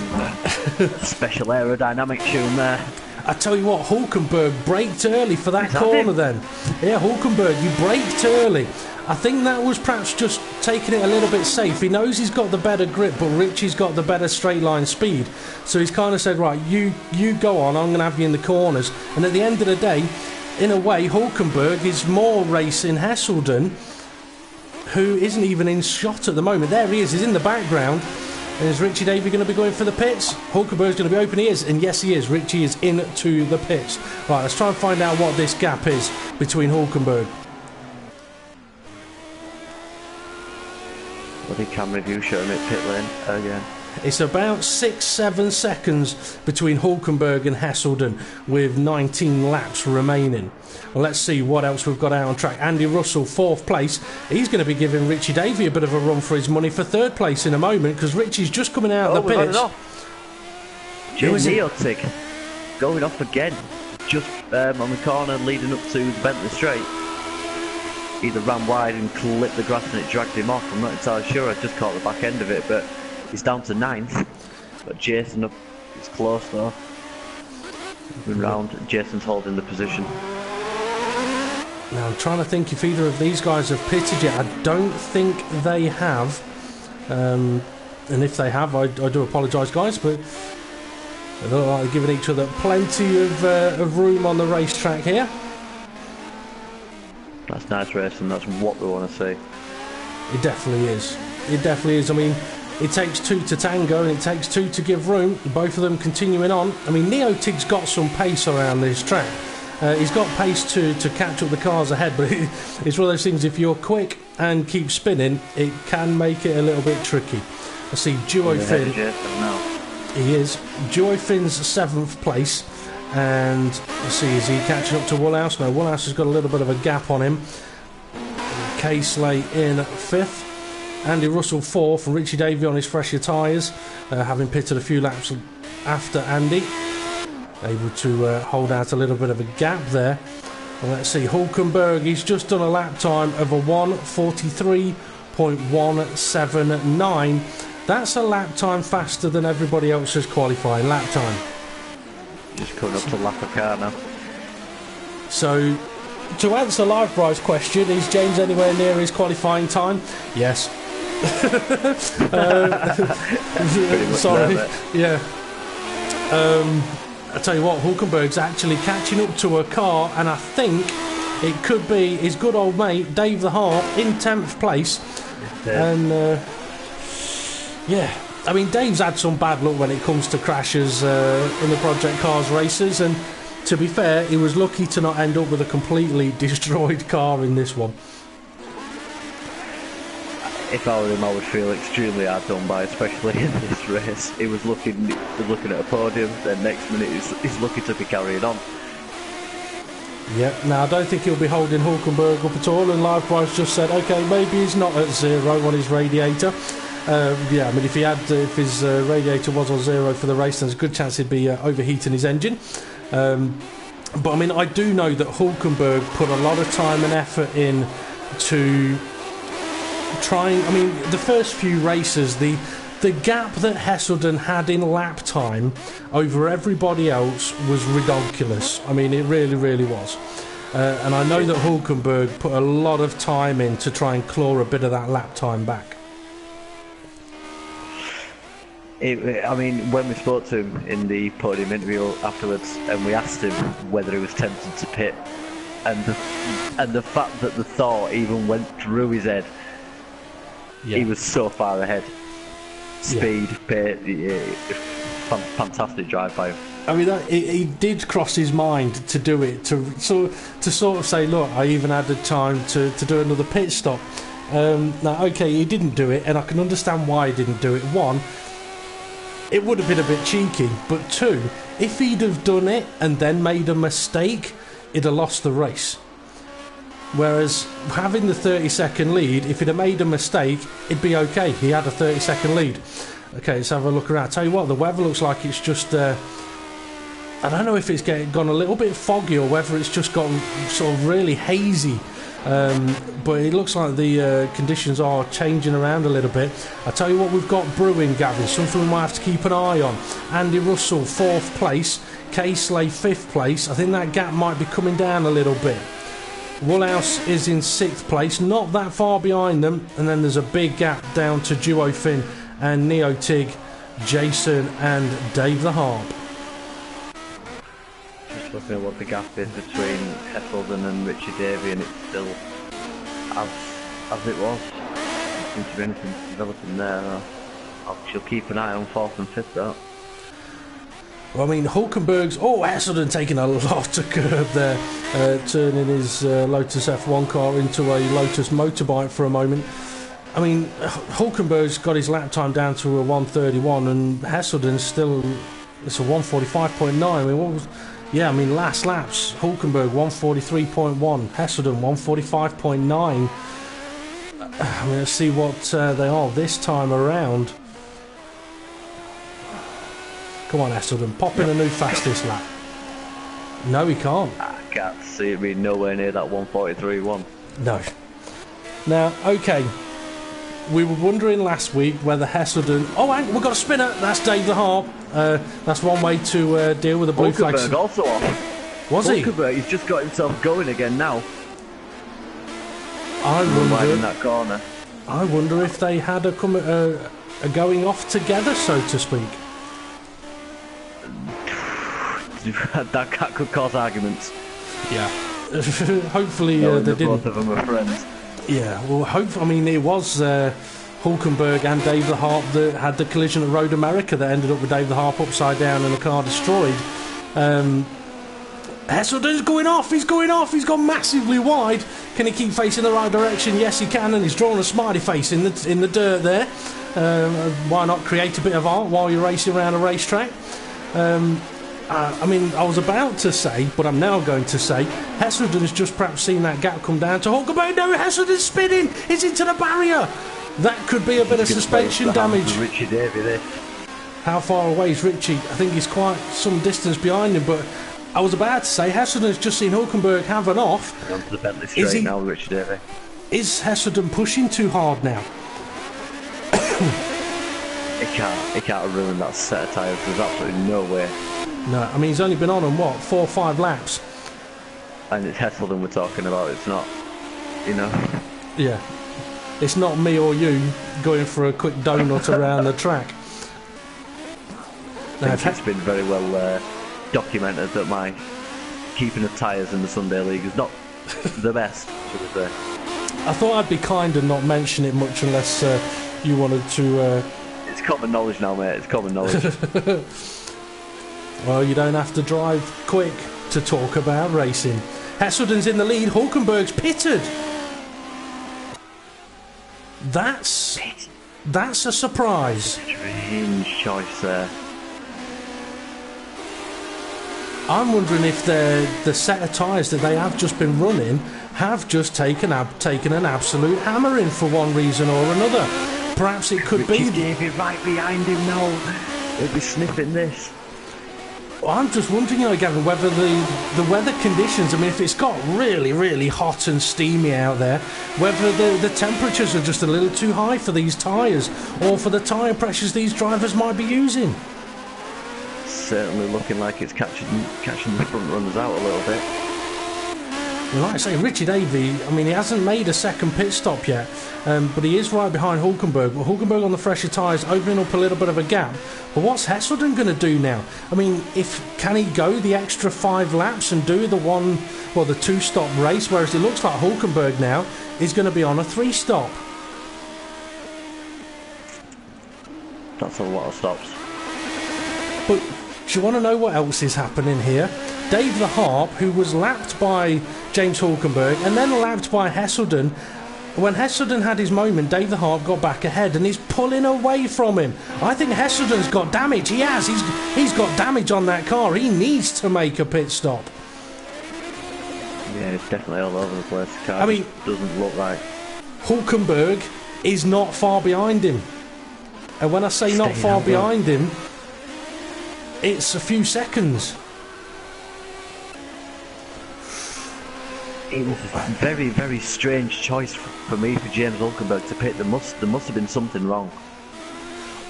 Special aerodynamic tune there. I tell you what, Hulkenberg braked early for that corner then. Yeah, Hulkenberg, you braked early. I think that was perhaps just taking it a little bit safe. He knows he's got the better grip, but Richie's got the better straight line speed. So he's kind of said, right, you go on, I'm going to have you in the corners. And at the end of the day, in a way, Hulkenberg is more racing Hesselden, who isn't even in shot at the moment. There he is, he's in the background. And is Richie Davey going to be going for the pits? Hulkenberg's going to be open, he is. And yes, he is. Richie is into the pits. Right, let's try and find out what this gap is between Hulkenberg. Bloody camera view showing it pit lane again. It's about 6-7 seconds between Hulkenberg and Hesselden with 19 laps remaining. Well, let's see what else we've got out on track. Andy Russell, 4th place. He's going to be giving Richie Davey a bit of a run for his money for 3rd place in a moment, because Richie's just coming out of the pits. Neotic going off again, just on the corner leading up to the Bentley Straight. Either ran wide and clipped the grass and it dragged him off. I'm not entirely sure. I just caught the back end of it, but he's down to 9th. But Jason up, it's close though. Moving round, Jason's holding the position. Now I'm trying to think if either of these guys have pitted yet. I don't think they have. And if they have, I do apologise, guys, but they look like they're giving each other plenty of room on the racetrack here. That's nice racing, that's what we want to see. It definitely is. It definitely is. I mean, it takes 2 to tango and it takes 2 to give room. Both of them continuing on. I mean, Neotig's got some pace around this track. He's got pace to catch up the cars ahead, but it's one of those things, if you're quick and keep spinning, it can make it a little bit tricky. I see Duo Finn. He is. Duo Finn's 7th place. And let's see, is he catching up to Woolhouse? No, Woolhouse has got a little bit of a gap on him. Casely in 5th. Andy Russell 4th, and Richie Davey on his fresher tyres, having pitted a few laps after Andy. Able to hold out a little bit of a gap there. And let's see, Hulkenberg, he's just done a lap time of a 1:43.179. That's a lap time faster than everybody else's qualifying lap time. Just coming up to lap a car now. So, to answer Live Bride's question, is James anywhere near his qualifying time? Yes. Sorry. Yeah. I tell you what, Hulkenberg's actually catching up to a car, and I think it could be his good old mate Dave the Harp in 10th place. And yeah, I mean, Dave's had some bad luck when it comes to crashes in the Project Cars races, and to be fair, he was lucky to not end up with a completely destroyed car in this one. If I were him, I would feel extremely hard done by, especially in this race. He was looking at a podium, then next minute he's lucky to be carrying on. Yeah, now I don't think he'll be holding Hulkenberg up at all, and Live Price just said, okay, maybe he's not at 0 on his radiator. Yeah, I mean, if his radiator was on 0 for the race, there's a good chance he'd be overheating his engine. But I mean, I do know that Hulkenberg put a lot of time and effort in to trying. I mean, the first few races, the gap that Hesselden had in lap time over everybody else was ridiculous. I mean, it really, really was. And I know that Hulkenberg put a lot of time in to try and claw a bit of that lap time back. I mean, when we spoke to him in the podium interview afterwards, and we asked him whether he was tempted to pit, and the fact that the thought even went through his head, yeah. He was so far ahead. Speed, pit, fantastic drive by him. I mean, he did cross his mind to do it, to sort of say, look, I even had the time to do another pit stop. Now, okay, he didn't do it, and I can understand why he didn't do it. One, it would have been a bit cheeky, but two, if he'd have done it and then made a mistake, he'd have lost the race. Whereas having the 30-second lead, if he'd have made a mistake, it'd be okay. He had a 30-second lead. Okay, let's have a look around. Tell you what, the weather looks like it's just... I don't know if it's gone a little bit foggy or whether it's just gotten sort of really hazy. But it looks like the conditions are changing around a little bit. I tell you what we've got brewing, Gavin, something we might have to keep an eye on. Andy Russell, 4th place. Casely, 5th place. I think that gap might be coming down a little bit. Woolhouse is in 6th place, not that far behind them, and then there's a big gap down to Duo Finn and Neo Tig, Jason and Dave the Harp. Just looking at what the gap is between Hesselden and Richie Davey, and it's still as it was. There seems to be anything developing there. She'll keep an eye on 4th and 5th though. Well, I mean, Hulkenberg's... Oh, Hesselden taking a lot of curb there, turning his Lotus F1 car into a Lotus motorbike for a moment. I mean, Hulkenberg's got his lap time down to a 1:31, and Hesselden's still, it's a 1:45.9. I mean, what was... Yeah, I mean, last laps, Hulkenberg 1:43.1, Hesselden 1:45.9. I mean, let's see what they are this time around. Come on, Hesselden, pop in a new fastest lap. No, he can't. I can't see it being nowhere near that 1:43.1. No. Now, okay, we were wondering last week whether Hesselden... Oh, hang, we've got a spinner. That's Dave the Harp. That's one way to deal with the blue flags. Hulkenberg also off. Was he? Hulkenberg, he's just got himself going again now. I In that corner. wonder if they had a going off together, so to speak. That could cause arguments. Yeah. Hopefully they didn't. Both of them are friends. Yeah. Well, I mean, it was Hulkenberg and Dave the Harp that had the collision at Road America that ended up with Dave the Harp upside down and the car destroyed. Hesselden's going off. He's going off. He's gone massively wide. Can he keep facing the right direction? Yes, he can. And he's drawn a smiley face in the dirt there. Why not create a bit of art while you're racing around a racetrack? I mean, I was about to say, but I'm now going to say, Hesselden has just perhaps seen that gap come down to Hulkenberg. No, Hesselden's spinning. He's into the barrier. That could be a bit of suspension damage. Richie Davey there. How far away is Richie? I think he's quite some distance behind him, but I was about to say, Hesselden's just seen Hulkenberg have an off. Onto the Bentley straight now, Richie Davey. Is Hesselden pushing too hard now? He can't ruin that set of tyres. There's absolutely no way. No, I mean, he's only been on 4 or 5 laps. And it's Hesselden we're talking about, it's not, you know. Yeah. It's not me or you going for a quick donut around the track. I think it's been very well documented that my keeping of tyres in the Sunday League is not the best, should we say. I thought I'd be kind and not mention it much unless you wanted to... It's common knowledge now, mate, it's common knowledge. Well, you don't have to drive quick to talk about racing. Hesselden's in the lead. Hulkenberg's pitted. That's a surprise. Strange choice there. I'm wondering if the set of tyres that they have just been running have just taken an absolute hammering for one reason or another. Perhaps it could be... Davey right behind him now. He'll be sniffing this. I'm just wondering, Gavin, whether the weather conditions, I mean, if it's got really, really hot and steamy out there, whether the temperatures are just a little too high for these tyres or for the tyre pressures these drivers might be using. Certainly looking like it's catching the front runners out a little bit. Like I say, Richie Davey, I mean, he hasn't made a second pit stop yet, but he is right behind Hulkenberg. But Hulkenberg on the fresher tyres, opening up a little bit of a gap. But what's Hesselden going to do now? I mean, can he go the extra 5 laps and do the 2-stop race, whereas it looks like Hulkenberg now is going to be on a 3-stop. That's a lot of stops. But do you want to know what else is happening here? Dave the Harp, who was lapped by James Hulkenberg and then lapped by Hesselden. When Hesselden had his moment, Dave the Harp got back ahead and he's pulling away from him. I think Hesselden's got damage. He has. He's got damage on that car. He needs to make a pit stop. Yeah, it's definitely all over the place. The car doesn't look right. Hulkenberg is not far behind him. And when I say not far behind him, it's a few seconds. It was a very, very strange choice for me, for James Hulkenberg to pit. There must have been something wrong.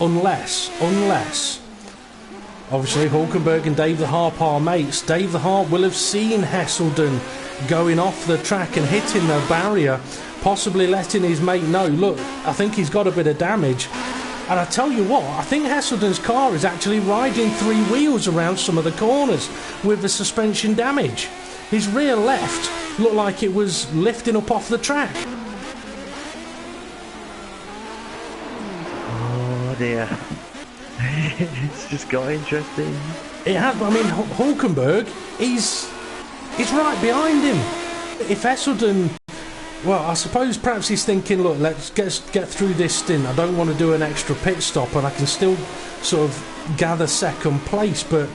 Unless, obviously Hulkenberg and Dave the Harp are mates. Dave the Harp will have seen Hesselden going off the track and hitting the barrier, possibly letting his mate know, look, I think he's got a bit of damage. And I tell you what, I think Hesselden's car is actually riding 3 wheels around some of the corners with the suspension damage. His rear left looked like it was lifting up off the track. Oh dear. It's just got interesting. It has. I mean, Hulkenberg, he's right behind him. If Hesselden Well, I suppose perhaps he's thinking, look, let's get through this stint. I don't want to do an extra pit stop, and I can still sort of gather second place. But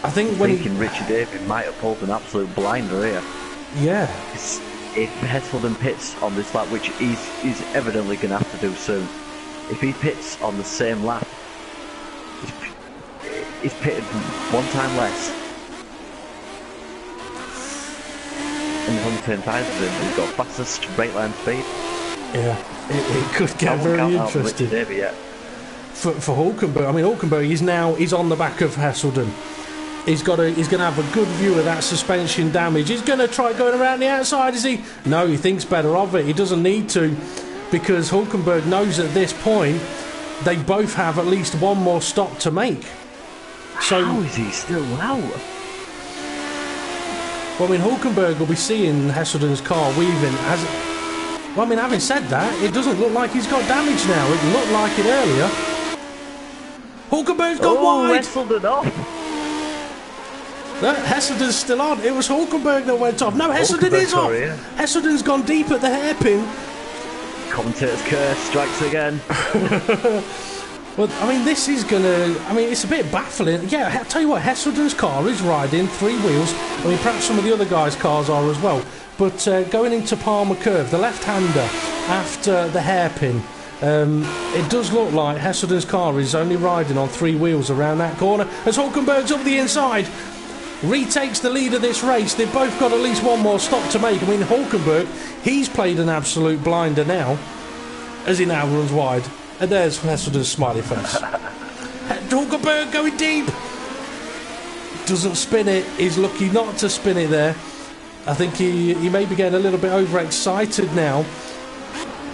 I think Richie David might have pulled an absolute blinder here. Yeah. If Heselden pits on this lap, which he's evidently going to have to do soon, if he pits on the same lap, he's pitted one time less. And on the same time as him, he's got fastest straight line speed. Yeah, it could get very interesting. For Hulkenberg, I mean, Hulkenberg he's on the back of Heselden. He's going to have a good view of that suspension damage. He's going to try going around the outside, is he? No, he thinks better of it. He doesn't need to, because Hulkenberg knows at this point they both have at least one more stop to make. So how is he still out? Well, I mean, Hulkenberg will be seeing Heselden's car weaving. Well, I mean, having said that, it doesn't look like he's got damage now. It looked like it earlier. Hulkenberg's gone wide. Heselden off. No, Heselden's still on. It was Hulkenberg that went off. No, Heselden is off. Yeah. Heselden's gone deep at the hairpin. Commentator's curse strikes again. Well, I mean, this is gonna. I mean, it's a bit baffling. Yeah, I'll tell you what. Heselden's car is riding three wheels. I mean, perhaps some of the other guys' cars are as well. But going into Palmer Curve, the left-hander after the hairpin, it does look like Heselden's car is only riding on three wheels around that corner. As Hulkenberg's up the inside, retakes the lead of this race. They've both got at least one more stop to make. I mean, Hulkenberg, he's played an absolute blinder now, as he now runs wide. And there's Heselden's smiley face. Hulkenberg going deep. Doesn't spin it. He's lucky not to spin it there. I think he may be getting a little bit overexcited now.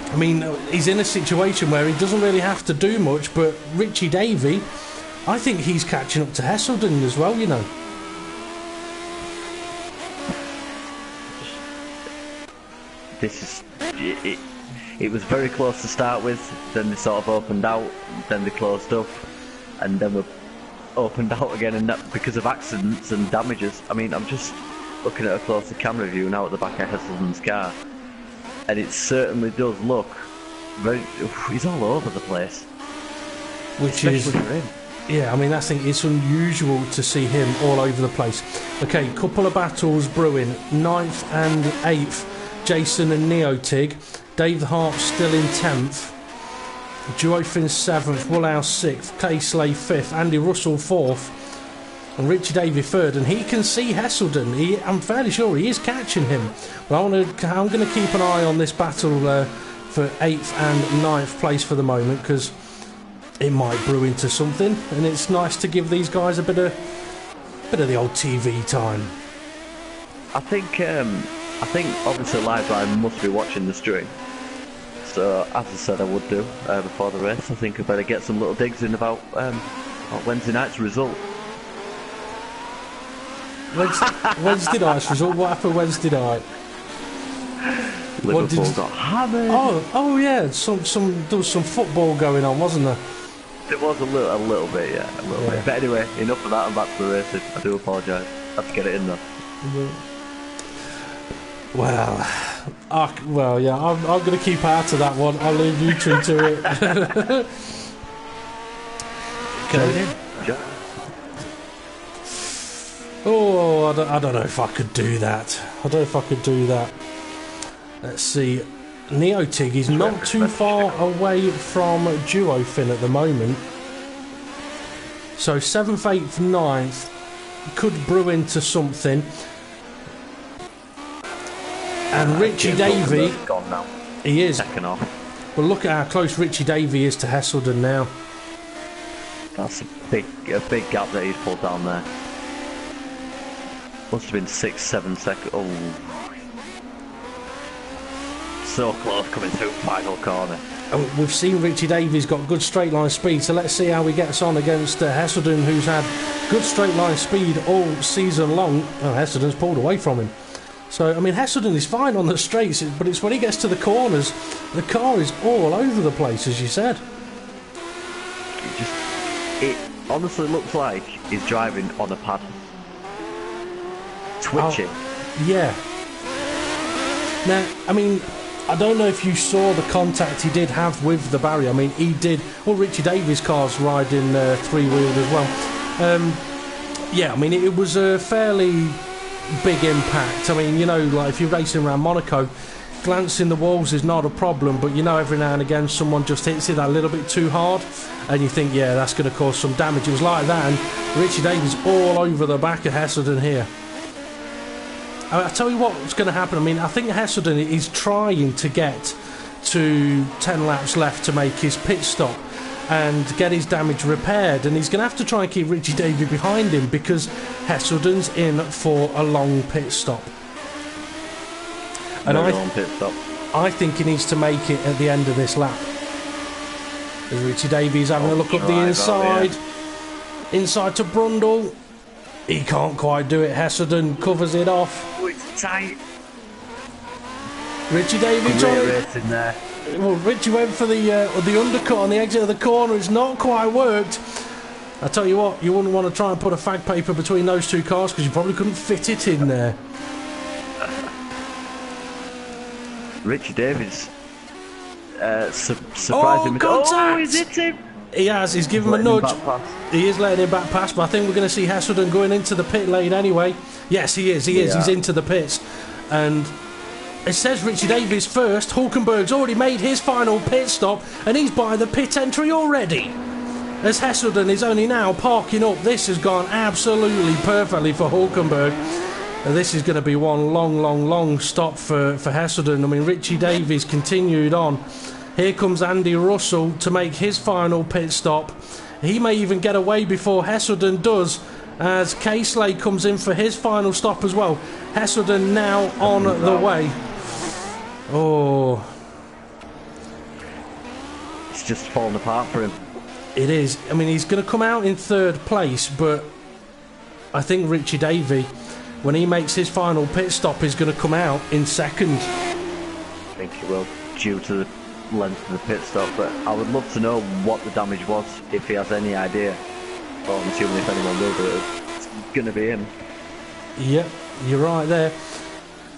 I mean, he's in a situation where he doesn't really have to do much, but Richie Davey, I think he's catching up to Heselden as well, you know. This is... It was very close to start with, then they sort of opened out, then they closed up, and then we opened out again, and that because of accidents and damages. I mean, I'm just looking at a closer camera view now at the back of Heselden's car, and it certainly does look very... He's all over the place. Which is... for him. Yeah, I mean, I think it's unusual to see him all over the place. Okay, couple of battles brewing. 9th and 8th, Jason and Neotig. Dave the Harp still in 10th. Duofin 7th, Woolhouse 6th, Claysley 5th, Andy Russell 4th, and Richie Davey 3rd. And he can see Heselden. I'm fairly sure he is catching him. But I'm going to keep an eye on this battle for 8th and 9th place for the moment, because it might brew into something. And it's nice to give these guys a bit of the old TV time. I think obviously Live I must be watching the stream. So, as I said I would do before the race, I think I better get some little digs in about Wednesday night's result. Wednesday night's result? What happened Wednesday night? Liverpool got hammered. Oh yeah, there was some football going on, wasn't there? There was a little bit, yeah, a little bit. But anyway, enough of that and back to the racing. I do apologise. I have to get it in there. Well, yeah, I'm going to keep out of that one. I'll leave you two to it. Okay. Oh, I don't know if I could do that. Let's see. Neotig is not too far away from Duofin at the moment. So 7th, 8th, 9th could brew into something. And Richie Davey, gone now. He is. Second off. Well, look at how close Richie Davey is to Heselden now. That's a big gap that he's pulled down there. Must have been 6-7 seconds. Oh, so close coming through final corner. We've seen Richie Davies got good straight line speed, so let's see how he gets on against Heselden, who's had good straight line speed all season long. Oh, Heselden's pulled away from him. So, I mean, Heselden is fine on the straights, but it's when he gets to the corners, the car is all over the place, as you said. It honestly looks like he's driving on a pad. Twitching. Yeah. Now, I mean, I don't know if you saw the contact he did have with the barrier. I mean, he did. Well, Richie Davies' car's riding three-wheeled as well. Yeah, I mean, it was a fairly big impact. I mean, you know, like if you're racing around Monaco, glancing the walls is not a problem, but you know, every now and again someone just hits it a little bit too hard and you think, yeah, that's going to cause some damage. It was like that, and Richie Davies all over the back of Hesselden here. I tell you what's going to happen. I mean, I think Hesselden is trying to get to 10 laps left to make his pit stop and get his damage repaired, and he's going to have to try and keep Richie Davies behind him because Hesselden's in for a long pit stop. And I think he needs to make it at the end of this lap. As Richie Davies having a look up the inside. Inside to Brundle. He can't quite do it. Hesselden covers it off. Oh, it's tight. Richie Davies on racing there. Well, Richie went for the undercut on the exit of the corner. It's not quite worked. I tell you what, you wouldn't want to try and put a fag paper between those two cars because you probably couldn't fit it in there. Richie Davies surprised him. Oh, he's hit him! He has, he's given him a nudge. He is letting him back past, but I think we're going to see Hesselden going into the pit lane anyway. Yes, he is, he's into the pits. And it says Richie Davies first. Hulkenberg's already made his final pit stop, and he's by the pit entry already. As Hesselden is only now parking up, this has gone absolutely perfectly for Hulkenberg. This is going to be one long stop for Hesselden. I mean, Richie Davies continued on. Here comes Andy Russell to make his final pit stop. He may even get away before Hesselden does, as Casely comes in for his final stop as well. Hesselden now on the way. Oh. It's just falling apart for him. It is. I mean, he's going to come out in third place, but I think Richie Davies, when he makes his final pit stop, is going to come out in second. I think he will, due to the length of the pit stop, but I would love to know what the damage was, if he has any idea. Well, I'm assuming if anyone will do it, it's going to be him. Yep, you're right there.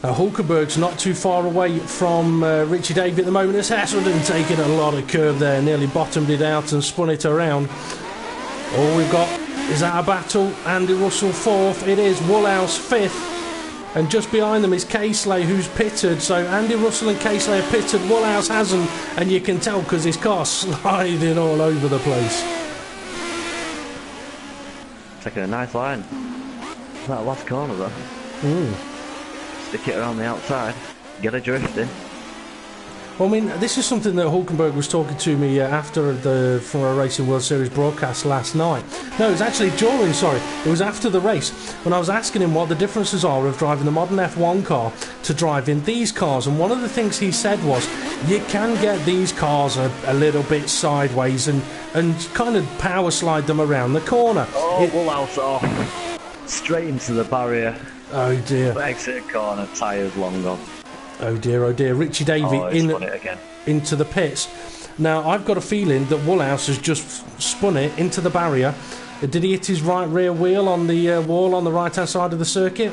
Hulkenberg's not too far away from Richie Davies at the moment. As Hesselden taking a lot of curve there, nearly bottomed it out and spun it around. All we've got is that a battle. Andy Russell fourth, it is Woolhouse fifth, and just behind them is Casely, who's pitted. So Andy Russell and Casely are pitted, Woolhouse hasn't, and you can tell because his car's sliding all over the place. Taking a nice line. That last corner though. Stick it around the outside, get a drift in. Well, I mean, this is something that Hulkenberg was talking to me after the Formula Racing World Series broadcast last night. No, it was actually during, sorry. It was after the race when I was asking him what the differences are of driving the modern F1 car to driving these cars. And one of the things he said was, you can get these cars a little bit sideways and kind of power slide them around the corner. Oh, Woolhouse off. Straight into the barrier. Oh dear. Exit corner, tyres long gone. Oh dear, Richie Davies into the pits. Now, I've got a feeling that Woolhouse has just spun it into the barrier. Did he hit his right rear wheel on the wall on the right-hand side of the circuit?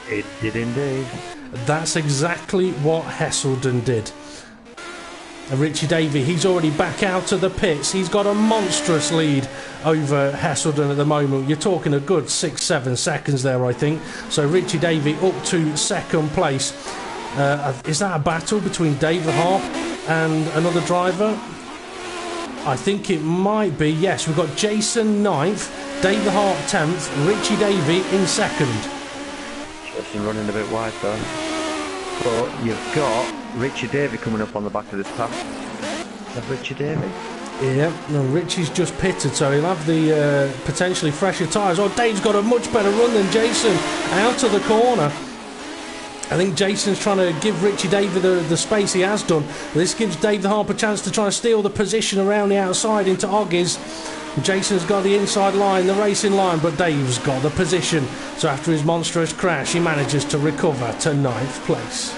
It did indeed. That's exactly what Hesselden did. And Richie Davies, he's already back out of the pits. He's got a monstrous lead over Hesselden at the moment. You're talking a good 6-7 seconds there, I think. So Richie Davies up to second place. Is that a battle between David Harp and another driver? I think it might be, yes. We've got Jason 9th, David Harp 10th, Richie Davies in second. Jason running a bit wide though. But you've got Richie Davies coming up on the back of this path. Is that Richie Davies? Yeah, no, Richie's just pitted, so he'll have the potentially fresher tyres. Oh, Dave's got a much better run than Jason out of the corner. I think Jason's trying to give Richie Davies the space he has done. This gives Dave the Harp a chance to try and steal the position around the outside into Oggies. Jason's got the inside line, the racing line, but Dave's got the position. So after his monstrous crash, he manages to recover to 9th place.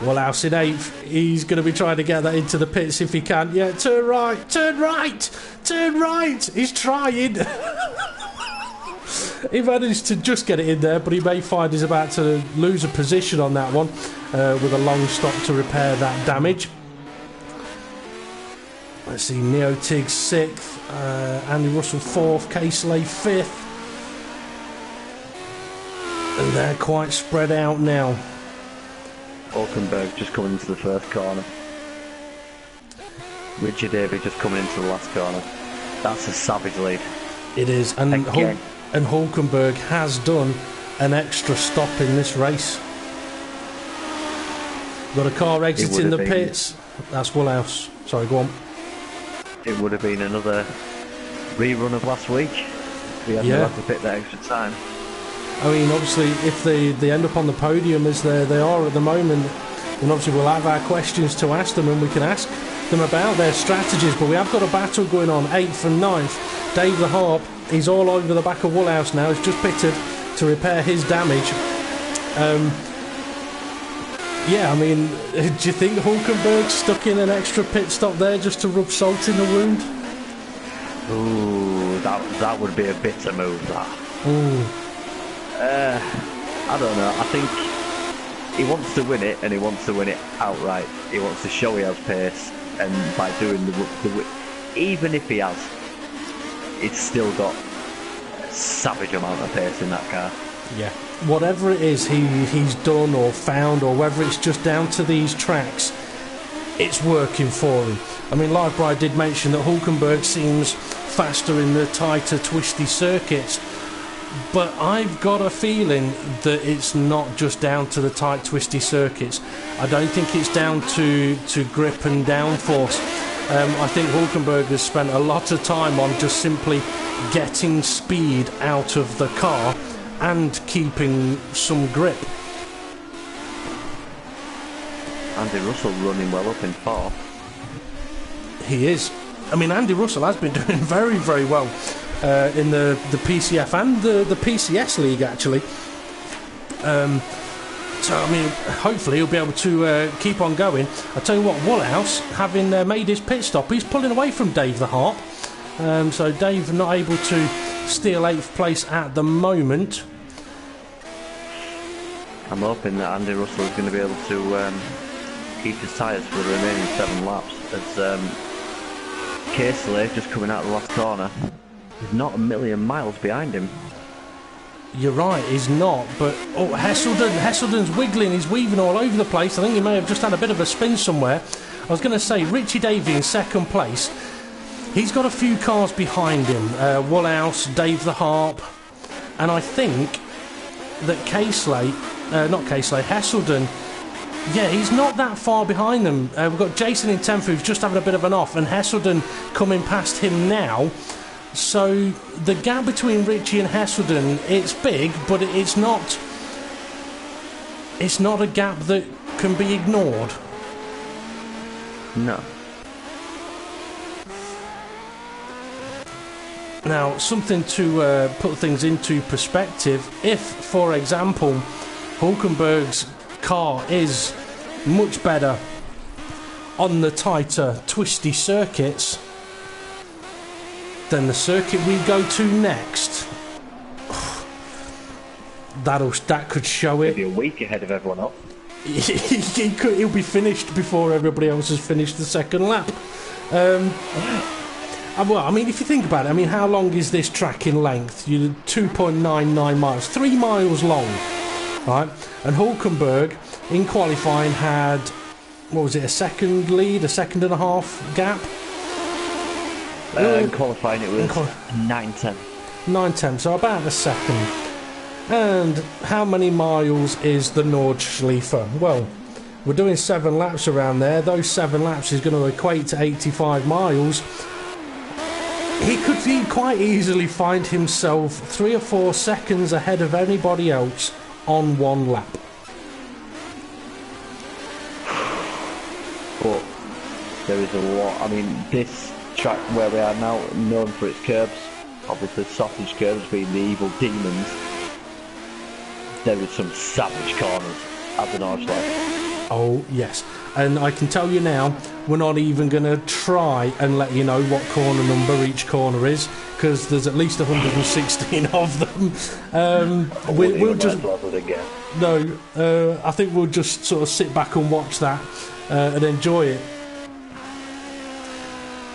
Woolhouse in 8th. He's going to be trying to get that into the pits if he can. Yeah, turn right, turn right, turn right. He's trying. He managed to just get it in there, but he may find he's about to lose a position on that one with a long stop to repair that damage. Let's see, Neotig 6th, Andy Russell 4th, Casely 5th. And they're quite spread out now. Hulkenberg just coming into the first corner. Richard Davey just coming into the last corner. That's a savage lead. It is, and Hulkenberg has done an extra stop in this race. Got a car exiting the pits. That's Woolhouse. Sorry, go on. It would have been another rerun of last week. We hadn't had to pit that extra time. I mean, obviously, if they end up on the podium as they are at the moment, then obviously we'll have our questions to ask them, and we can ask them about their strategies. But we have got a battle going on, 8th and 9th. Dave the Harp, he's all over the back of Woolhouse now. He's just pitted to repair his damage. Yeah, I mean, do you think Hulkenberg stuck in an extra pit stop there just to rub salt in the wound? Ooh, that would be a bitter move, that. Ooh. I don't know. I think he wants to win it, and he wants to win it outright. He wants to show he has pace, and by doing the even if he has, it's still got a savage amount of pace in that car. Yeah. Whatever it is he's done or found, or whether it's just down to these tracks, it's working for him. I mean, Livebry did mention that Hulkenberg seems faster in the tighter, twisty circuits, but I've got a feeling that it's not just down to the tight, twisty circuits. I don't think it's down to grip and downforce. I think Hulkenberg has spent a lot of time on just simply getting speed out of the car and keeping some grip. Andy Russell running well up in 4th. He is. I mean, Andy Russell has been doing very, very well in the PCF and the PCS league, actually. So, I mean, hopefully he'll be able to keep on going. I tell you what, Woolhouse, having made his pit stop, he's pulling away from Dave the Harp. So Dave not able to steal 8th place at the moment. I'm hoping that Andy Russell is going to be able to keep his tyres for the remaining 7 laps. As Casely, just coming out of the last corner, is not a million miles behind him. You're right, he's not, but Hesselden's wiggling, he's weaving all over the place. I think he may have just had a bit of a spin somewhere. I was going to say, Richie Davey in 2nd place. He's got a few cars behind him, Woolhouse, Dave the Harp, and I think that Hesselden, yeah, he's not that far behind them. We've got Jason in 10th, who's just having a bit of an off, and Hesselden coming past him now. So the gap between Richie and Hesselden, it's big, but it's not a gap that can be ignored. No. Now, something to put things into perspective, if, for example, Hulkenberg's car is much better on the tighter, twisty circuits, then the circuit we go to next, that could show it. Maybe a week ahead of everyone else. He'll be finished before everybody else has finished the second lap. Well, I mean, if you think about it, I mean, how long is this track in length? 2.99 miles, 3 miles long, right? And Hulkenberg in qualifying had, what was it, a second lead, a second and a half gap? In qualifying it was 9:10. 9:10, so about a second. And how many miles is the Nordschleife? Well, we're doing 7 laps around there. Those 7 laps is going to equate to 85 miles. He could quite easily find himself 3 or 4 seconds ahead of anybody else on 1 lap. But there is a lot. I mean, this track where we are now, known for its curbs, obviously sausage curbs being the evil demons, there is some savage corners at the Nordschleife. Oh yes, and I can tell you now, we're not even going to try and let you know what corner number each corner is, because there's at least 116 of them. We'll just I think we'll just sort of sit back and watch that and enjoy it.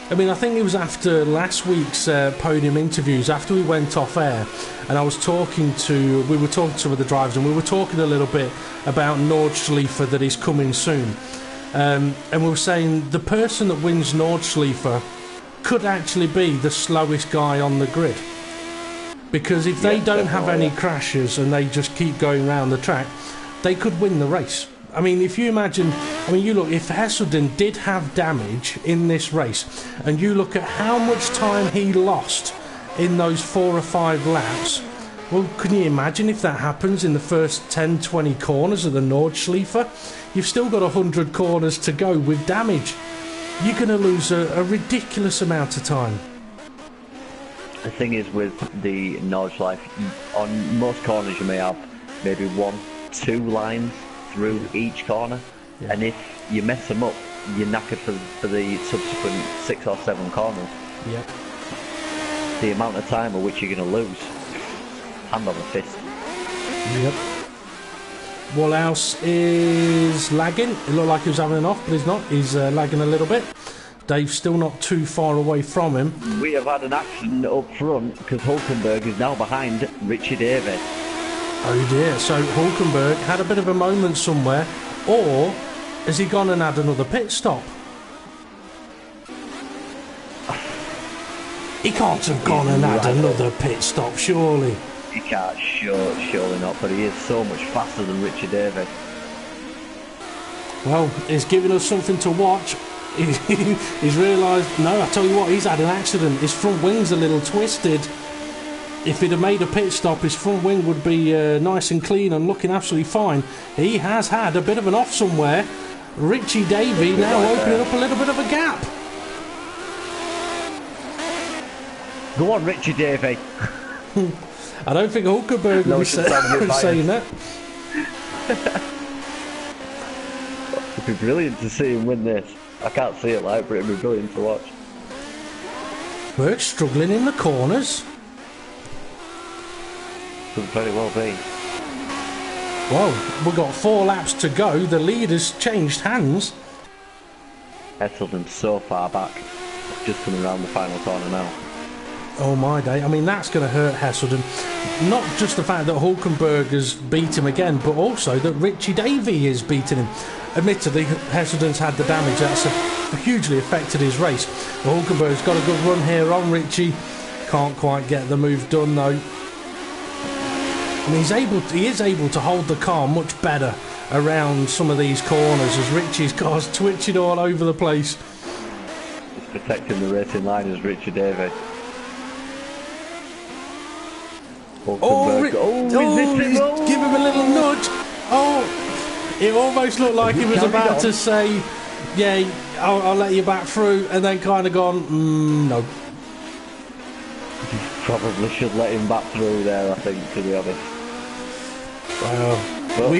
I mean, I think it was after last week's podium interviews, after we went off air, and we were talking to some of the drivers, and we were talking a little bit about Nordschleife that is coming soon. And we were saying the person that wins Nordschleife could actually be the slowest guy on the grid. Because if they don't have any crashes and they just keep going around the track, they could win the race. I mean, if you imagine, you look, if Hesselden did have damage in this race, and you look at how much time he lost in those 4 or 5 laps, well, can you imagine if that happens in the first 10, 20 corners of the Nordschleife? You've still got 100 corners to go with damage. You're going to lose a ridiculous amount of time. The thing is with the Nordschleife, on most corners you may have maybe 1, 2 lines through each corner, and if you mess them up, you're knackered for the subsequent 6 or 7 corners. Yep. The amount of time at which you're going to lose, hand on the fist. Yep. Woolhouse is lagging. It looked like he was having an off, but he's not. He's lagging a little bit. Dave's still not too far away from him. We have had an accident up front because Hulkenberg is now behind Richie Davey. Oh dear, so Hulkenberg had a bit of a moment somewhere, or has he gone and had another pit stop? He can't have gone and had another pit stop, surely. He can't, surely not, but he is so much faster than Richie Davey. Well, he's giving us something to watch. He's realised, no, I tell you what, he's had an accident. His front wing's a little twisted. If he'd have made a pit stop, his front wing would be nice and clean and looking absolutely fine. He has had a bit of an off somewhere. Richie Davey now opening up a little bit of a gap. Go on, Richie Davey. I don't think Hulkenberg will be saying that. It'd be brilliant to see him win this. I can't see it live, but it'd be brilliant to watch. Berg's struggling in the corners. Could very well be. Well, we've got 4 laps to go. The lead has changed hands. Hesselden's so far back. Just coming around the final corner now. Oh my day. I mean, that's going to hurt Hesselden. Not just the fact that Hulkenberg has beat him again, but also that Richie Davey is beating him. Admittedly, Hesselden's had the damage. That's hugely affected his race. Hulkenberg's got a good run here on Richie. Can't quite get the move done though. And he is able to hold the car much better around some of these corners as Richie's car's twitching all over the place. He's protecting the racing line as Richie Davey. Give him a little nudge. Oh, it almost looked like he was about to say, yeah, I'll let you back through, and then kind of gone, no. Probably should let him back through there, I think, to be honest. Well,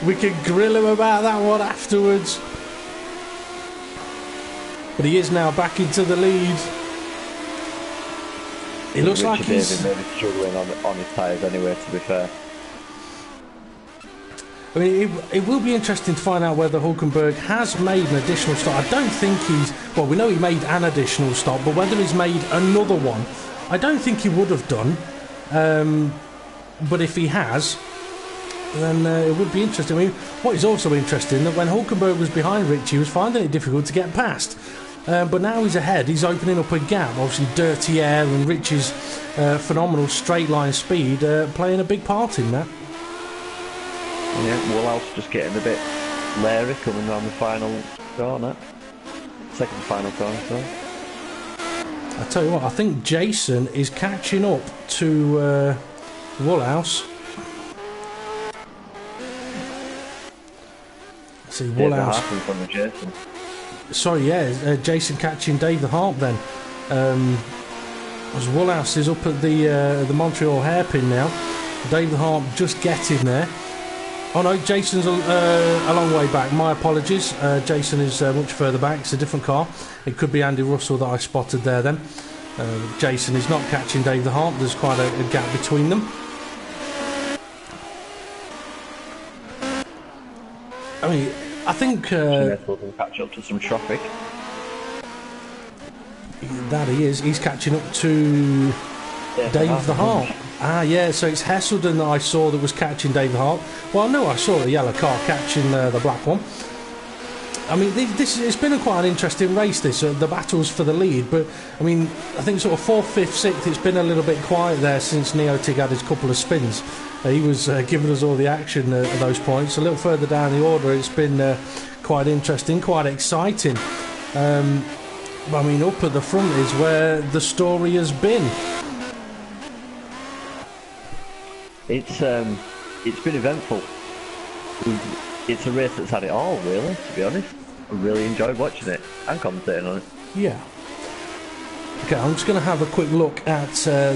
we could grill him about that one afterwards. But he is now back into the lead. It looks like he's maybe struggling on his tyres anyway, to be fair. I mean, it will be interesting to find out whether Hulkenberg has made an additional stop. I don't think well, we know he made an additional stop, but whether he's made another one, I don't think he would have done. But if he has, then it would be interesting. I mean, what is also interesting, that when Hulkenberg was behind Richie, he was finding it difficult to get past. But now he's ahead, he's opening up a gap. Obviously, dirty air and Richie's phenomenal straight line speed playing a big part in that. Yeah, Woolhouse just getting a bit leery coming around the final corner. Second final corner, sorry. I tell you what, I think Jason is catching up to Woolhouse. See, Woolhouse. From Jason. Sorry, yeah, Jason catching Dave the Harp then. As Woolhouse is up at the Montreal hairpin now. Dave the Harp just getting there. Oh no, Jason's a long way back. My apologies. Jason is much further back. It's a different car. It could be Andy Russell that I spotted there then. Jason is not catching Dave the Hart. There's quite a gap between them. I mean, I think... we'll catch up to some traffic. That he is. He's catching up to Dave the Hart. Ah, yeah, so it's Hesselden that I saw that was catching Dave the Hart. Well, no, I saw the yellow car catching the black one. I mean, it's been quite an interesting race, this. The battles for the lead, but, I mean, I think sort of 4th, 5th, 6th, it's been a little bit quiet there since Neotig had his couple of spins. He was giving us all the action at those points. A little further down the order, it's been quite interesting, quite exciting. But, I mean, up at the front is where the story has been. It's been eventful. It's a race that's had it all, really, to be honest. I really enjoyed watching it and commentating on it. Yeah. Okay, I'm just going to have a quick look at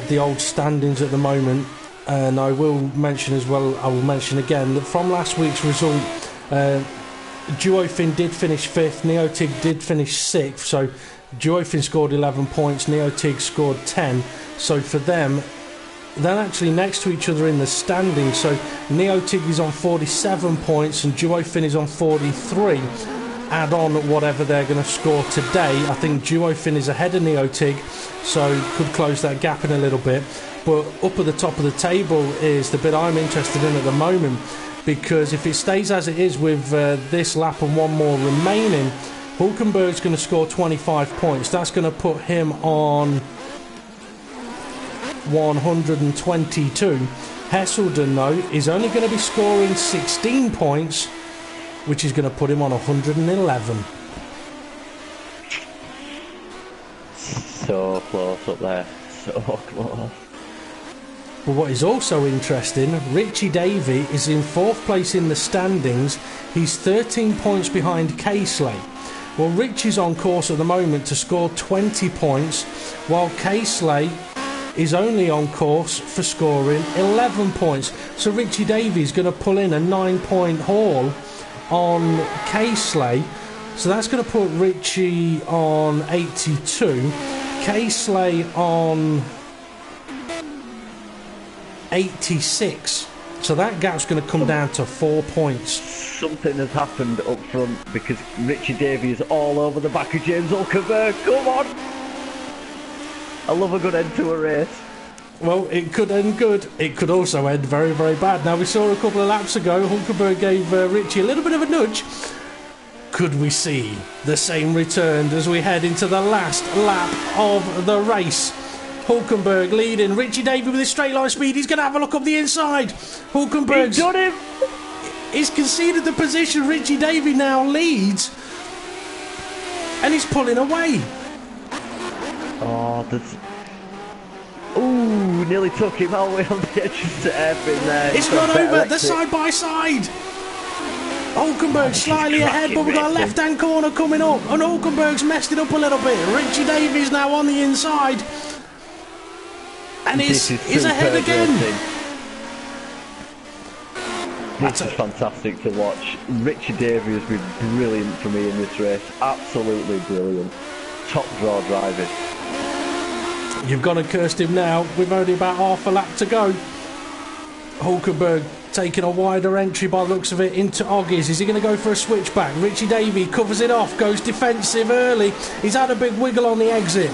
the old standings at the moment, and I will mention as well, I will mention again, that from last week's result, Duofin did finish 5th, Neotig did finish 6th, so Duofin scored 11 points, Neotig scored 10, so for them, they're actually next to each other in the standings. So Neotig is on 47 points and Duofin is on 43. Add on whatever they're going to score today. I think Duofin is ahead of Neotig, so could close that gap in a little bit. But up at the top of the table is the bit I'm interested in at the moment, because if it stays as it is with this lap and one more remaining, Hulkenberg's going to score 25 points. That's going to put him on 122. Hesselden, though, is only going to be scoring 16 points, which is going to put him on 111. So close up there. So close. But what is also interesting, Richie Davey is in 4th place in the standings. He's 13 points behind Caseley. Well, Richie's on course at the moment to score 20 points, while Caseley is only on course for scoring 11 points. So Richie Davies going to pull in a 9-point haul on Caseley. So that's going to put Richie on 82, Caseley on 86. So that gap's going to come down to 4 points. Something has happened up front because Richie Davies is all over the back of James Hulkenberg. Come on! I love a good end to a race. Well, it could end good. It could also end very, very bad. Now, we saw a couple of laps ago, Hulkenberg gave Richie a little bit of a nudge. Could we see the same returned as we head into the last lap of the race? Hulkenberg leading. Richie Davey with his straight line speed. He's going to have a look up the inside. Hulkenberg's... He's got him! He's conceded the position. Richie Davey now leads. And he's pulling away. Oh, that's... Ooh, nearly took him all the way on the edge of the hairpin there. It's not over, they're side by side. Hulkenberg slightly ahead, but we've got a left-hand corner coming up, and Hulkenberg's messed it up a little bit. Richie Davies now on the inside. And he's ahead again. This is fantastic to watch. Richie Davies has been brilliant for me in this race. Absolutely brilliant. Top draw driving. You've gone and cursed him now. We've only about half a lap to go. Hulkenberg taking a wider entry by the looks of it into Oggies. Is he going to go for a switchback? Richie Davey covers it off, goes defensive early. He's had a big wiggle on the exit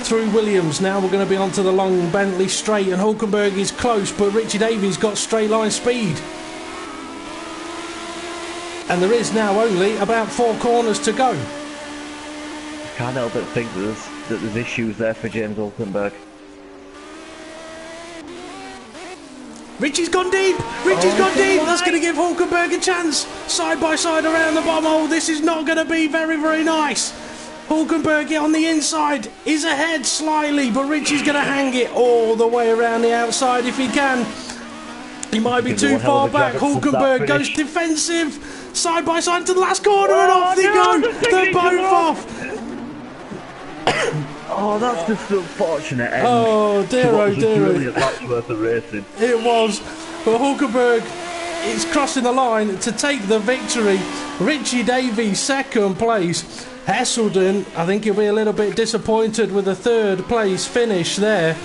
through Williams. Now we're going to be onto the long Bentley straight, and Hulkenberg is close, but Richie Davies got straight line speed. And there is now only about 4 corners to go. I can't help but think that there's issues there for James Hulkenberg. Richie's gone deep! Richie's gone deep! That's going to give Hulkenberg a chance! Side by side around the bottom hole. This is not going to be very, very nice. Hulkenberg on the inside is ahead slightly, but Richie's going to hang it all the way around the outside if he can. He might be too far back. Hulkenberg goes defensive, side by side to the last corner, and off they go! They're both off! Oh, that's just unfortunate end. Oh dear, oh dear. Brilliant laps worth of racing. It was. But Hulkenberg It's crossing the line to take the victory. Richie Davies, second place. Hesselden, I think he'll be a little bit disappointed with a third place finish there.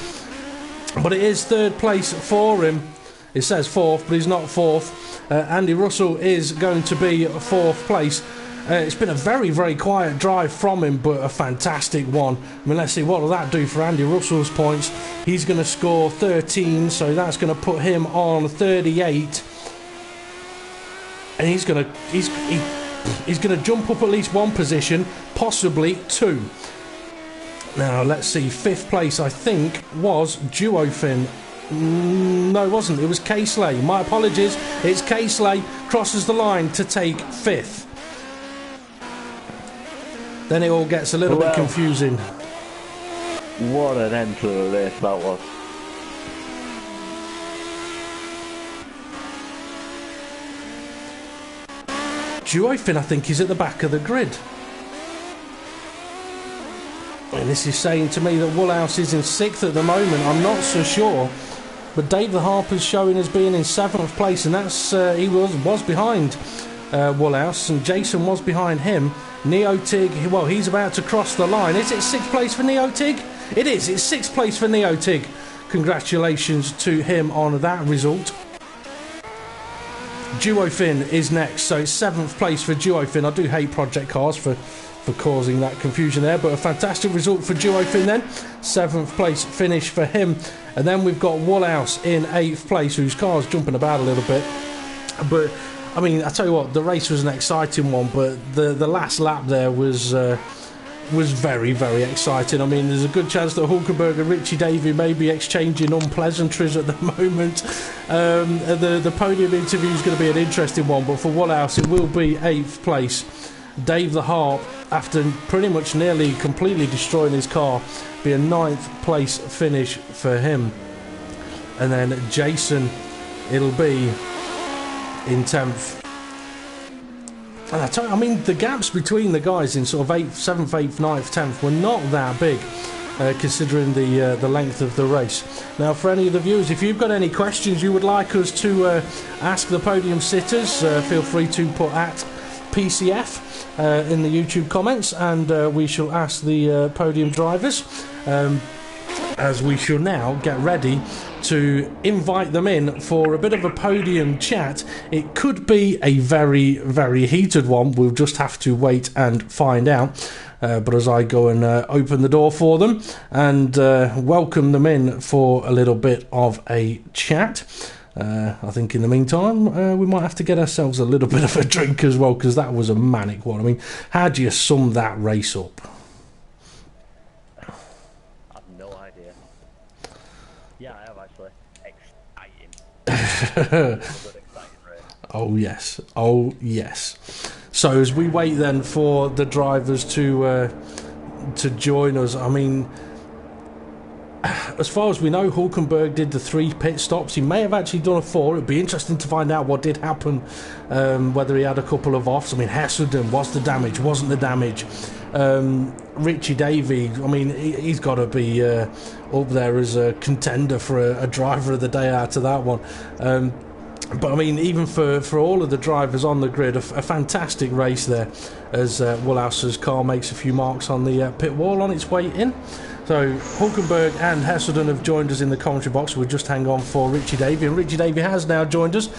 But it is third place for him. It says fourth, but he's not fourth. Andy Russell is going to be fourth place. It's been a very, very quiet drive from him, but a fantastic one. I mean, let's see, what will that do for Andy Russell's points? He's going to score 13, so that's going to put him on 38. And he's going to jump up at least one position, possibly two. Now, let's see, fifth place, I think, was Duofin. No, it wasn't. It was K-Slay. My apologies. It's K-Slay crosses the line to take fifth. Then it all gets a little bit confusing. What an end to the race that was. Duofin, I think, is at the back of the grid. And this is saying to me that Woolhouse is in sixth at the moment. I'm not so sure. But David Harper's showing as being in seventh place, and that's he was behind Woolhouse, and Jason was behind him. Neotig, well, he's about to cross the line. Is it sixth place for Neotig? It is. It's sixth place for Neotig. Congratulations to him on that result. Duofin is next, so it's seventh place for Duofin. I do hate Project Cars for causing that confusion there, but a fantastic result for Duofin then. Seventh place finish for him. And then we've got Woolhouse in eighth place, whose car's jumping about a little bit. But I mean, I tell you what, the race was an exciting one, but the last lap there was very, very exciting. I mean, there's a good chance that Hulkenberg and Richie Davey may be exchanging unpleasantries at the moment. The podium interview is going to be an interesting one, but for Woolhouse it will be eighth place. Dave the Harp, after pretty much nearly completely destroying his car, be a ninth place finish for him. And then Jason, it'll be in 10th. And I tell you, I mean, the gaps between the guys in sort of 8th, 7th, 8th, 9th, 10th were not that big, considering the length of the race. Now, for any of the viewers, if you've got any questions you would like us to ask the podium sitters, feel free to put at PCF in the YouTube comments, and we shall ask the podium drivers, as we shall now get ready to invite them in for a bit of a podium chat. It could be a very, very heated one. We'll just have to wait and find out. But as I go and open the door for them and welcome them in for a little bit of a chat, I think in the meantime we might have to get ourselves a little bit of a drink as well, because that was a manic one. I mean, how do you sum that race up? I've no idea. Yeah, I have actually. Exciting. Oh yes, oh yes. So as we wait then for the drivers to join us, I mean, as far as we know, Hulkenberg did the 3 pit stops. He may have actually done a 4. It'd be interesting to find out what did happen, whether he had a couple of offs. I mean, Hesselden, was the damage, wasn't the damage? Richie Davey, I mean, he's got to be up there as a contender for a driver of the day out of that one. But I mean, even for all of the drivers on the grid, a fantastic race there, as Woolhouse's car makes a few marks on the pit wall on its way in. So Hulkenberg and Hesselden have joined us in the commentary box. We'll just hang on for Richie Davey, and Richie Davey has now joined us.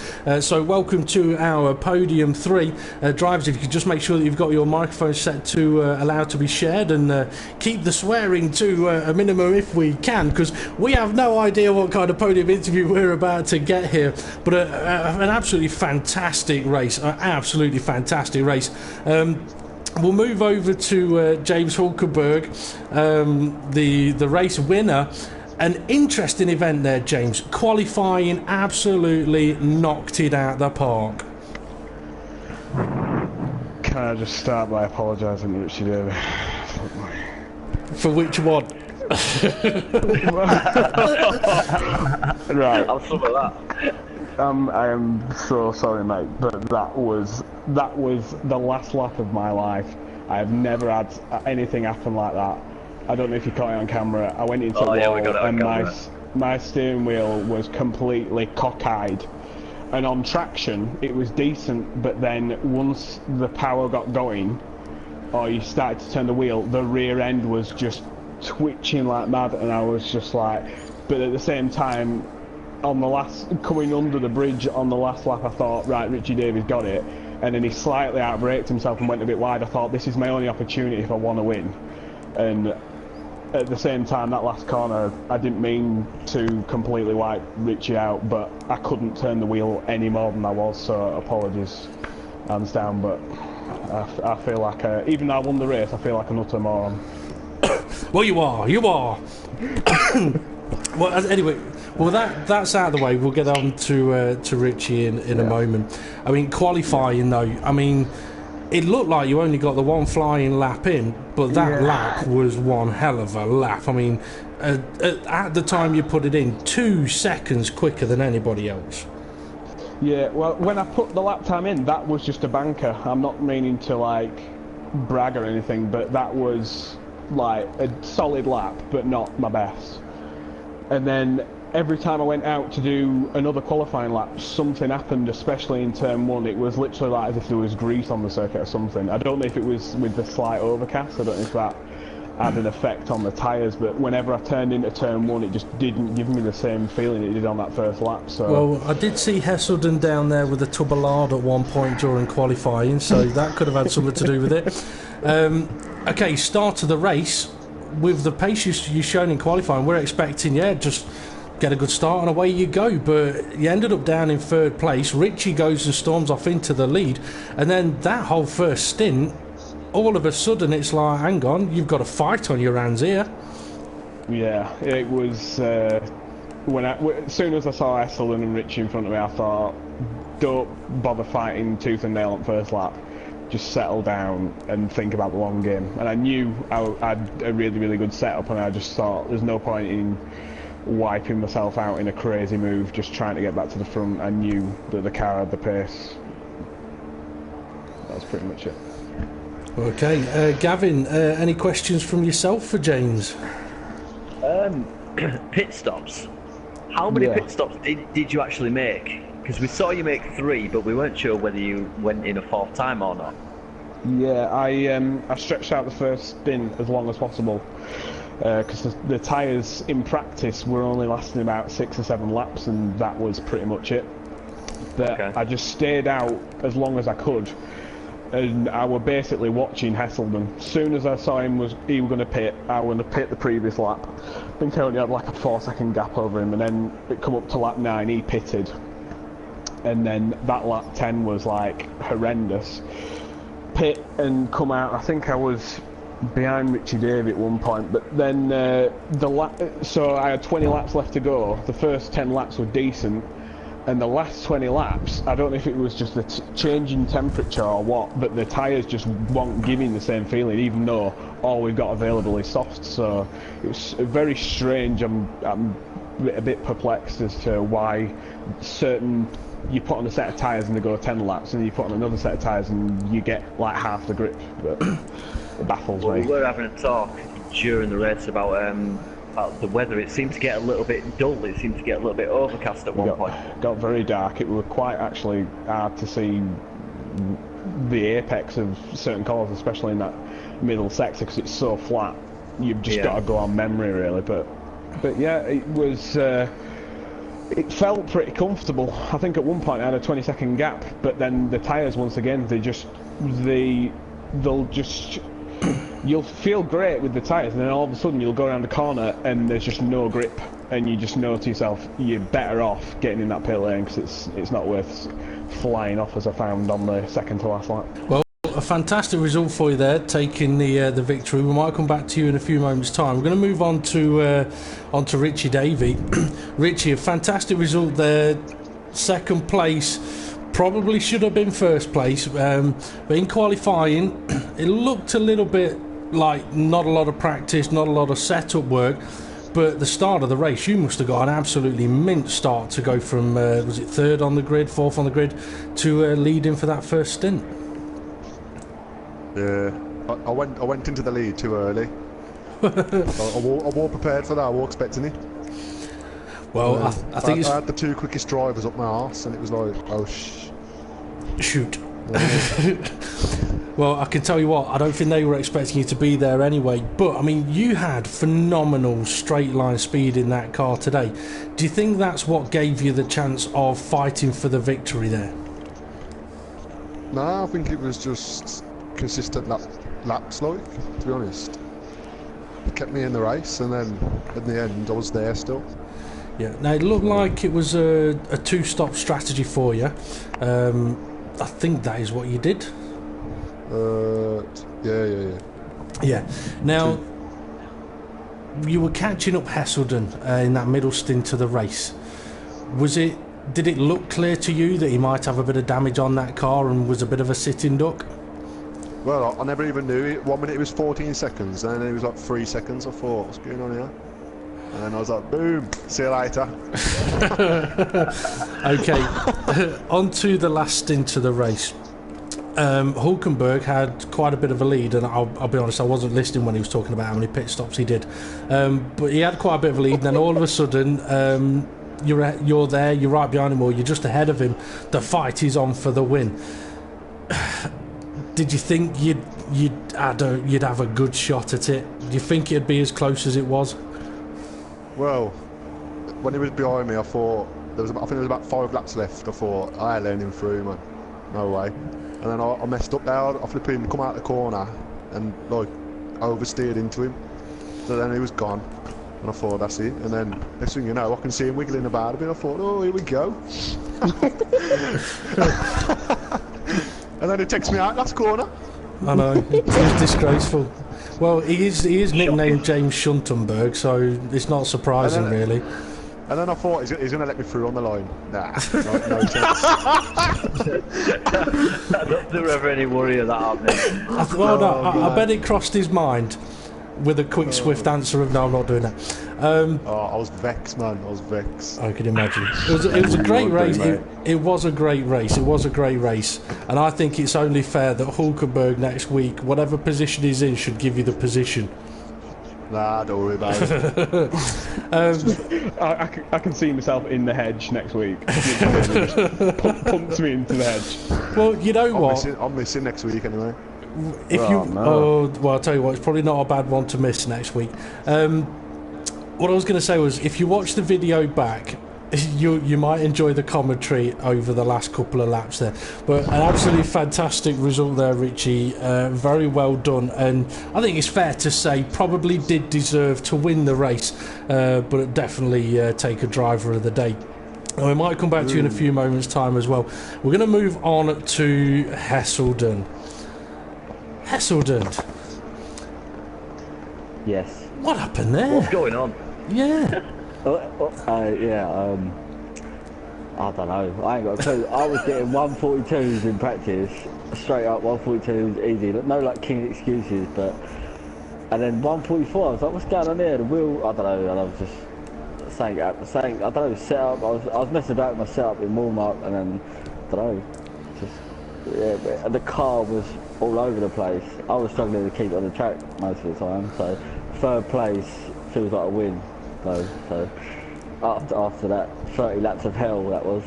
So welcome to our podium 3. Drivers, if you could just make sure that you've got your microphone set to allow to be shared, and keep the swearing to a minimum if we can, because we have no idea what kind of podium interview we're about to get here. But an absolutely fantastic race, We'll move over to James Hulkenberg, the race winner. An interesting event there, James. Qualifying absolutely knocked it out the park. Can I just start by apologising to Richie Davey? For which one? Right. I'll sum of that. I am so sorry, mate, but that was the last lap of my life. I have never had anything happen like that. I don't know if you caught it on camera. I went into a wall, and my steering wheel was completely cockeyed, and on traction it was decent, but then once the power got going, or you started to turn the wheel, the rear end was just twitching like mad, and I was just like, but at the same time, on the last, coming under the bridge on the last lap, I thought, right, Richie Davies got it, and then he slightly outbraked himself and went a bit wide. I thought, this is my only opportunity if I want to win. And at the same time, that last corner, I didn't mean to completely wipe Richie out, but I couldn't turn the wheel any more than I was, so apologies, hands down, but I feel like, even though I won the race, I feel like an utter moron. Well, you are. Well, anyway, well that's out of the way. We'll get on to Richie in a moment. I mean, qualifying though, I mean, it looked like you only got the one flying lap in, but that lap was one hell of a lap. I mean, at the time you put it in, 2 seconds quicker than anybody else. Yeah, well, when I put the lap time in, that was just a banker. I'm not meaning to, like, brag or anything, but that was, like, a solid lap, but not my best. And then every time I went out to do another qualifying lap, something happened, especially in turn 1. It was literally like as if there was grease on the circuit or something. I don't know if it was with the slight overcast. I don't know if that had an effect on the tyres, but whenever I turned into turn 1, it just didn't give me the same feeling it did on that first lap. So, well, I did see Hesselden down there with a tub of lard at one point during qualifying, so that could have had something to do with it. Okay, start of the race, with the pace you've shown in qualifying, we're expecting, just get a good start and away you go, but you ended up down in 3rd place. Richie goes and storms off into the lead, and then that whole first stint, all of a sudden it's like, hang on, you've got a fight on your hands here. Yeah, it was as soon as I saw Hesselden and Richie in front of me, I thought, don't bother fighting tooth and nail on first lap, just settle down and think about the long game. And I knew I had a really, really good setup, and I just thought there's no point in wiping myself out in a crazy move, just trying to get back to the front. I knew that the car had the pace. That's pretty much it. Okay, Gavin, any questions from yourself for James? Pit stops. How many pit stops did you actually make? Because we saw you make 3, but we weren't sure whether you went in a 4th time or not. Yeah, I stretched out the first stint as long as possible, because the tyres in practice were only lasting about 6 or 7 laps, and that was pretty much it. But I just stayed out as long as I could, and I were basically watching Hesselden. As soon as I saw he was going to pit, I was going to pit the previous lap. I think I only had like a 4-second gap over him, and then it come up to lap 9, he pitted. And then that lap 10 was like horrendous. Pit and come out, I think I was behind Richie Davey at one point, but then so I had 20 laps left to go. The first 10 laps were decent, and the last 20 laps, I don't know if it was just the change in temperature or what, but the tyres just weren't giving the same feeling, even though all we've got available is soft. So it was very strange. I'm a bit perplexed as to why you put on a set of tyres and they go 10 laps, and you put on another set of tyres and you get like half the grip. But it baffles me. We were having a talk during the race about the weather. It seemed to get a little bit dull. It seemed to get a little bit overcast at one point. Got very dark. It was quite actually hard to see the apex of certain colours, especially in that middle sector, because it's so flat. You've just got to go on memory, really. But yeah, it was. It felt pretty comfortable. I think at one point I had a 20-second gap, but then the tyres, once again, they'll just. You'll feel great with the tyres, and then all of a sudden you'll go around the corner and there's just no grip, and you just know to yourself you're better off getting in that pit lane, because it's not worth flying off, as I found on the second to last lap. Well, a fantastic result for you there, taking the victory. We might come back to you in a few moments' time. We're going to move on to Richie Davey. Richie, a fantastic result there, second place. Probably should have been first place, but in qualifying it looked a little bit like not a lot of practice, not a lot of setup work, but the start of the race you must have got an absolutely mint start to go from was it 3rd on the grid, 4th on the grid, to leading for that first stint. Yeah, I went into the lead too early. I was prepared for that. I was expecting it. Well, I think I had the 2 quickest drivers up my arse, and it was like, oh shoot. Well, I can tell you what, I don't think they were expecting you to be there anyway. But, I mean, you had phenomenal straight line speed in that car today. Do you think that's what gave you the chance of fighting for the victory there? No, I think it was just consistent laps, like, to be honest. It kept me in the race, and then at the end I was there still. Yeah, now it looked like it was a 2-stop strategy for you. I think that is what you did. Yeah. Yeah. Now, you were catching up Hesselden in that middle stint of the race. Did it look clear to you that he might have a bit of damage on that car and was a bit of a sitting duck? Well, I never even knew it. 1 minute it was 14 seconds, and then it was like 3 seconds. I thought, what's going on here? And then I was like, boom, see you later. Okay, on to the last stint of the race. Hulkenberg had quite a bit of a lead, and I'll be honest, I wasn't listening when he was talking about how many pit stops he did. But he had quite a bit of a lead, and then all of a sudden, you're there, you're right behind him, or you're just ahead of him. The fight is on for the win. Did you think you'd have a good shot at it? Do you think it'd be as close as it was? Well, when he was behind me, I thought I think there was about 5 laps left. I thought I ain't letting him through, man. No way. And then I messed up there. I flipping come out the corner and like oversteered into him. So then he was gone, and I thought that's it. And then next thing you know, I can see him wiggling about a bit. I thought, oh, here we go. And then he takes me out last corner. I know, it's disgraceful. Well, he is nicknamed James Shuntenberg, so it's not surprising, really. And then I thought, he's going to let me through on the line. Nah, no chance. I don't think there was ever any worry of that happening. I bet it crossed his mind with a quick, swift answer of, no, I'm not doing that. I was vexed, man. I was vexed. I can imagine. It was a great race. It was a great race. It was a great race. And I think it's only fair that Hulkenberg next week, whatever position he's in, should give you the position. Nah, don't worry about it. I can see myself in the hedge next week. Pumps me into the hedge. Well, you know what? I'm missing next week anyway. Well, I'll tell you what, it's probably not a bad one to miss next week. What I was going to say was, if you watch the video back, you might enjoy the commentary over the last couple of laps there. But an absolutely fantastic result there, Richie. Very well done, and I think it's fair to say probably did deserve to win the race, but definitely take a driver of the day. And we might come back to you in a few moments' time as well. We're going to move on to Hesselden. Yes. What happened there? What's going on? Yeah. I don't know. I ain't got a clue. I was getting 142s in practice, straight up 142s, easy. No like king excuses, but and then 144. I was like, what's going on here? The wheel, I don't know. And I was just saying, I don't know, set up. I was messing about with my setup in warm up, and then I don't know. But the car was all over the place. I was struggling to keep it on the track most of the time. So 3rd place feels like a win. So after that 30 laps of hell, that was.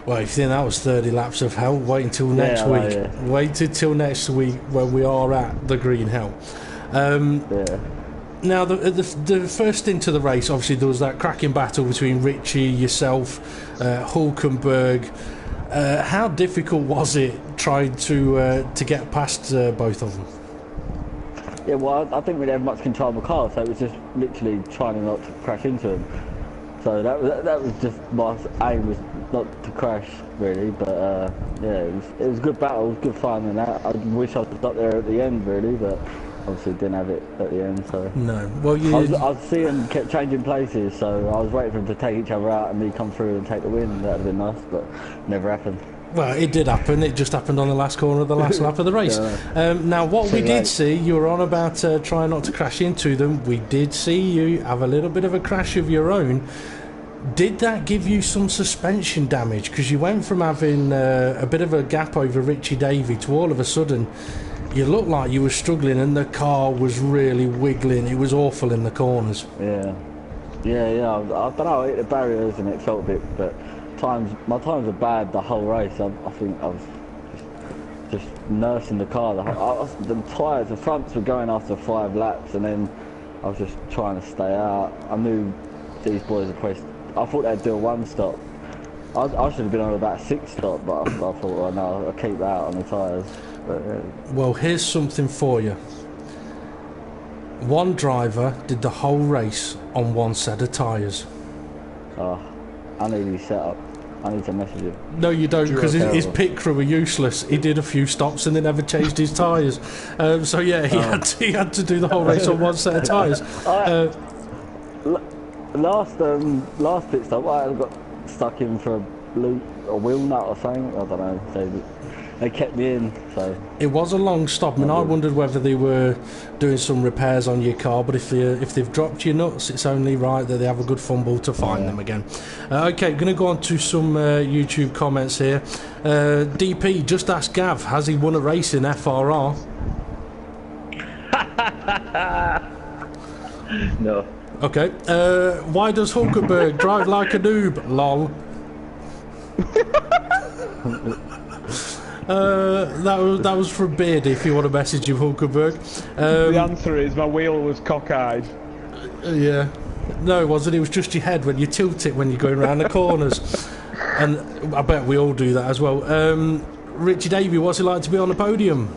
Well, if you think that was 30 laps of hell, wait until next week. Yeah. Wait until next week when we are at the Green Hell. Now, the first into the race, obviously there was that cracking battle between Richie, yourself, Hulkenberg. How difficult was it trying to get past both of them? Yeah, well, I didn't really have much control of the car, so it was just literally trying not to crash into him. So that was just my aim, was not to crash really. But it was a good battle, it was good fun, and that. I wish I was up there at the end really, but obviously didn't have it at the end. So no, well I was seeing them kept changing places, so I was waiting for them to take each other out and me come through and take the win. That would have been nice, but never happened. Well, it did happen. It just happened on the last corner of the last lap of the race. Now, what we did see, you were on about trying not to crash into them. We did see you have a little bit of a crash of your own. Did that give you some suspension damage? Because you went from having a bit of a gap over Richie Davey to all of a sudden, you looked like you were struggling and the car was really wiggling. It was awful in the corners. Yeah. Yeah. I don't know. I hit the barriers and it felt a bit, but my times were bad the whole race. I think I was just nursing the car. The tyres, the fronts were going after 5 laps, and then I was just trying to stay out. I knew these boys were probably. I thought they'd do a 1 stop. I should have been on about 6 stop, but I thought, well, no, I'll keep that on the tyres. Well, here's something for you. One driver did the whole race on 1 set of tyres. Oh, I need his setup. I need to message him. No, you don't, because his pit crew were useless. He did a few stops and they never changed his tyres. So yeah, he had to do the whole race on 1 set of tyres. Last pit stop, I got stuck in for a wheel nut or something. I don't know. They kept me in. So it was a long stop. I mean, I wondered whether they were doing some repairs on your car. But if they've dropped your nuts, it's only right that they have a good fumble to find them again. Okay, going to go on to some YouTube comments here. DP, just ask Gav, has he won a race in FRR? No. Okay. Why does Hulkenberg drive like a noob? Lol. That was from Beardy, if you want to message him, Hulkenberg. The answer is my wheel was cockeyed. Yeah. No, it wasn't. It was just your head when you tilt it when you're going around the corners. And I bet we all do that as well. Richie Davey, what's it like to be on the podium?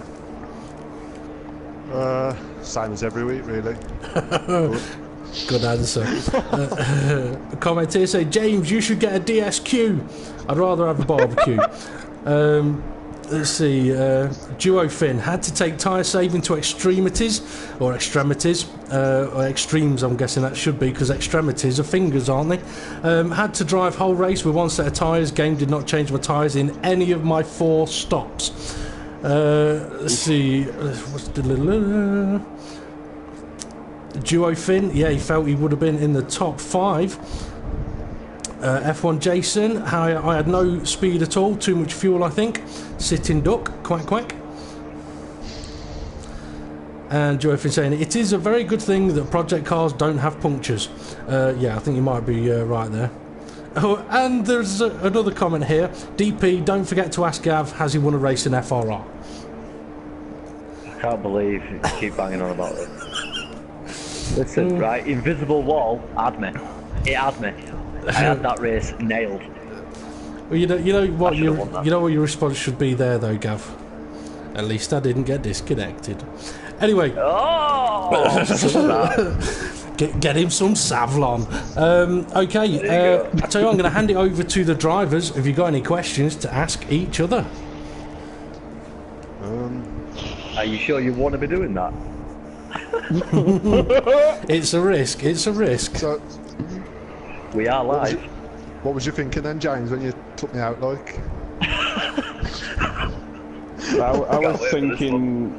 Same as every week, really. Good answer. A comment here say, James, you should get a DSQ. I'd rather have a barbecue. Let's see. Duo Finn had to take tyre saving to extremities, or extremities, or extremes. I'm guessing that should be, because extremities are fingers, aren't they? Had to drive whole race with 1 set of tyres. Game did not change my tyres in any of my 4 stops. Let's see. What's the Duo Finn? Yeah, he felt he would have been in the top 5. F1 Jason, I had no speed at all, too much fuel I think. Sitting duck, quack. And Joe Finn saying, it is a very good thing that project cars don't have punctures. Yeah, I think you might be right there. Oh, and there's another comment here. DP, don't forget to ask Gav, has he won a race in FRR? I can't believe you keep banging on about it. Listen, right, invisible wall had me. It had me. I had that race nailed. Well, you know what your response should be there, though, Gav. At least I didn't get disconnected. Anyway. Oh! Get him some Savlon. Okay, I tell you what, I'm going to hand it over to the drivers. Have you got any questions to ask each other? Are you sure you want to be doing that? It's a risk. So, we are live. What was you thinking then, James, when you took me out, like? I was thinking,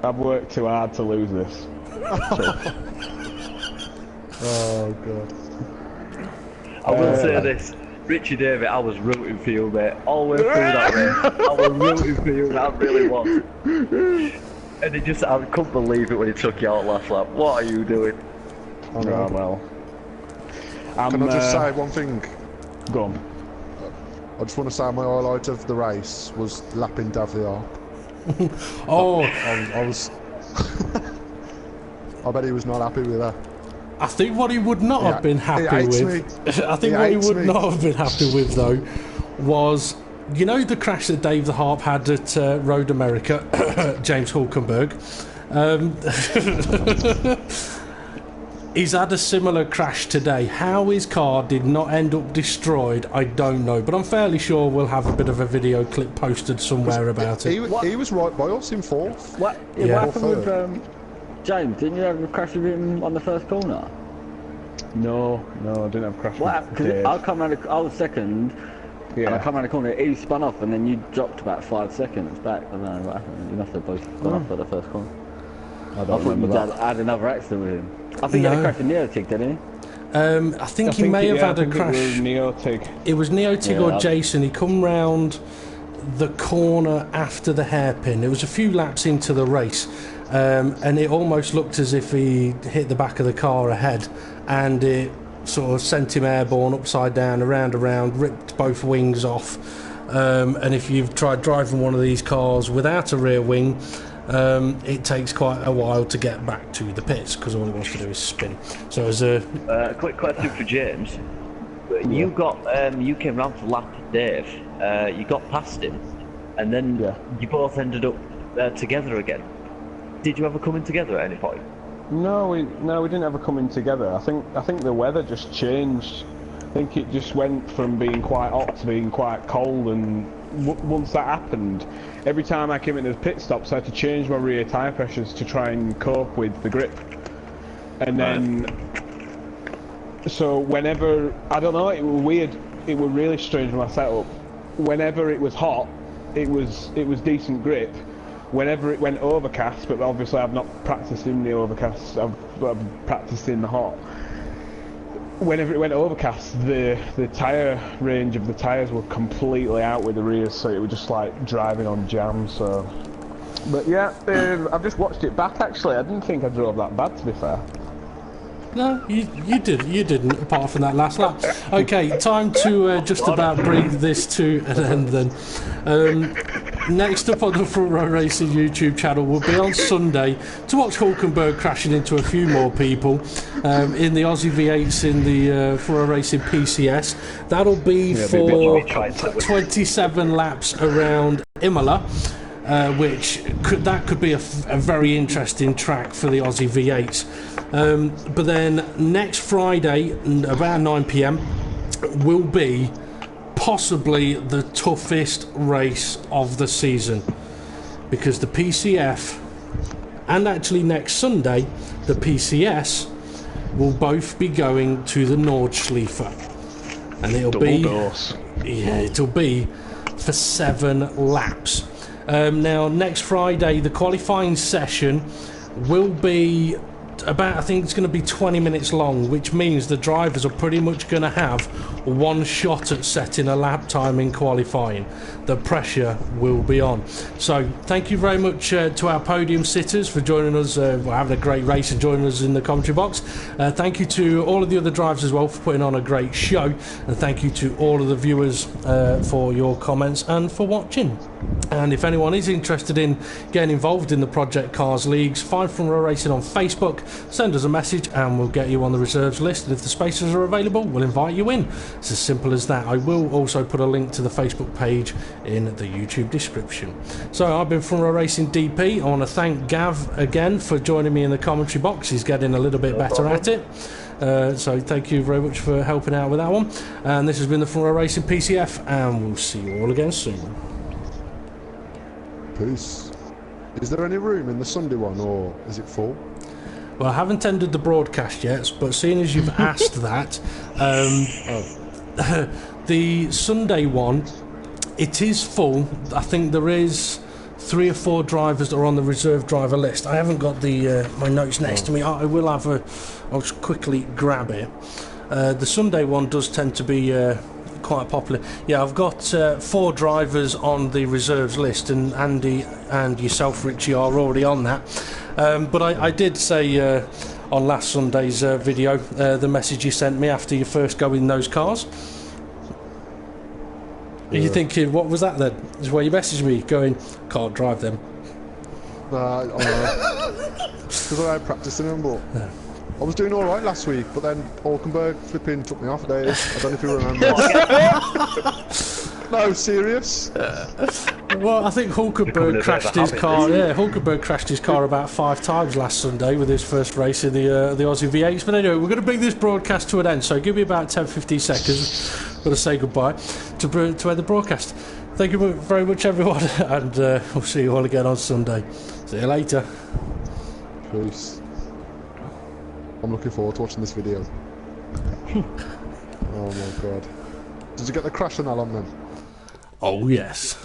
I've worked too hard to lose this. Oh, God. I will say this. Richie David, I was rooting for you, mate. All the way through that race. I was rooting for you, I really was. And I couldn't believe it when he took you out last lap. What are you doing? Oh, no, well. Can I just say one thing? Go on. I just want to say my highlight of the race was lapping Davliar. Oh, I was. I bet he was not happy with that. I think what he would not have been happy with. I think what he would not have been happy with, though, was, you know, the crash that Dave the Harp had at Road America, James Hulkenberg. He's had a similar crash today. How his car did not end up destroyed, I don't know. But I'm fairly sure we'll have a bit of a video clip posted somewhere about it. He was right by us in 4th. What happened with James? Didn't you have a crash with him on the first corner? No, I didn't have a crash with Dave. I was second, and I come around the corner, he spun off, and then you dropped about 5 seconds back. I don't know what happened. You must have both gone off at the first corner. I thought you had another accident with him. I think he had a crash in Neotig, didn't he? I think he may have had a crash. It was Neotig. It was Neotig or Jason. He come round the corner after the hairpin. It was a few laps into the race, and it almost looked as if he hit the back of the car ahead, and it sort of sent him airborne, upside down, around, ripped both wings off. And if you've tried driving one of these cars without a rear wing, it takes quite a while to get back to the pits because all it wants to do is spin. So as a quick question for James, you came round to lap Dave. You got past him, and then you both ended up together again. Did you ever come in together at any point? No, we didn't ever come in together. I think the weather just changed. I think it just went from being quite hot to being quite cold, and once that happened, every time I came into the pit stops, I had to change my rear tyre pressures to try and cope with the grip. And then, so whenever, I don't know, it was weird. It was really strange with my setup. Whenever it was hot, it was decent grip. Whenever it went overcast, but obviously I've not practiced in the overcast, I've practiced in the hot. Whenever it went overcast, the tyre range of the tyres were completely out with the rears, so it was just like driving on jam. So, but yeah, I've just watched it back actually. I didn't think I drove that bad, to be fair. No, you didn't, apart from that last lap. Okay, time to just about bring this to an end then. Next up on the Front Row Racing YouTube channel will be on Sunday to watch Hulkenberg crashing into a few more people in the Aussie V8s in the Front Row Racing PCS. That'll be for 27 laps around Imola. Which could be a very interesting track for the Aussie V8s. But then next Friday, about 9 PM, will be possibly the toughest race of the season, because the PCF and actually next Sunday the PCS will both be going to the Nordschleife, and it'll be for 7 laps. Now, next Friday, the qualifying session will be about, I think it's going to be 20 minutes long, which means the drivers are pretty much going to have one shot at setting a lap time in qualifying. The pressure will be on. So, thank you very much to our podium sitters for joining us, having a great race and joining us in the commentary box. Thank you to all of the other drivers as well for putting on a great show. And thank you to all of the viewers for your comments and for watching. And if anyone is interested in getting involved in the Project Cars Leagues, find Front Row Racing on Facebook, send us a message and we'll get you on the reserves list, and if the spaces are available, we'll invite you in. It's as simple as that. I will also put a link to the Facebook page in the YouTube description. So I've been Front Row Racing DP. I want to thank Gav again for joining me in the commentary box. He's getting a little bit better at it. So thank you very much for helping out with that one. And this has been the Front Row Racing PCF, and we'll see you all again soon. Peace. Is there any room in the Sunday one, or is it full? Well, I haven't ended the broadcast yet, but seeing as you've asked that, the Sunday one, it is full. I think there is 3 or 4 drivers that are on the reserve driver list. I haven't got the my notes next to me. I will have a. I'll just quickly grab it. The Sunday one does tend to be quite popular. Yeah, I've got 4 drivers on the reserves list, and Andy and yourself, Richie, are already on that. But I did say on last Sunday's video, the message you sent me after you first go in those cars. Are you thinking, what was that then? Is where you messaged me going, can't drive them. Nah, I know. Because I ain't practicing them, but I was doing alright last week, but then Hulkenberg flipping took me off, Dave. I don't know if you remember. No, serious. Well, I think Hulkenberg crashed his car. Yeah, Hulkenberg crashed his car about 5 times last Sunday with his first race in the Aussie V8s. But anyway, we're going to bring this broadcast to an end. So give me about 10-15 seconds. I'm going to say goodbye to end the broadcast. Thank you very much, everyone, and we'll see you all again on Sunday. See you later. Peace. I'm looking forward to watching this video. Oh my god. Did you get the crash on that on then? Oh yes.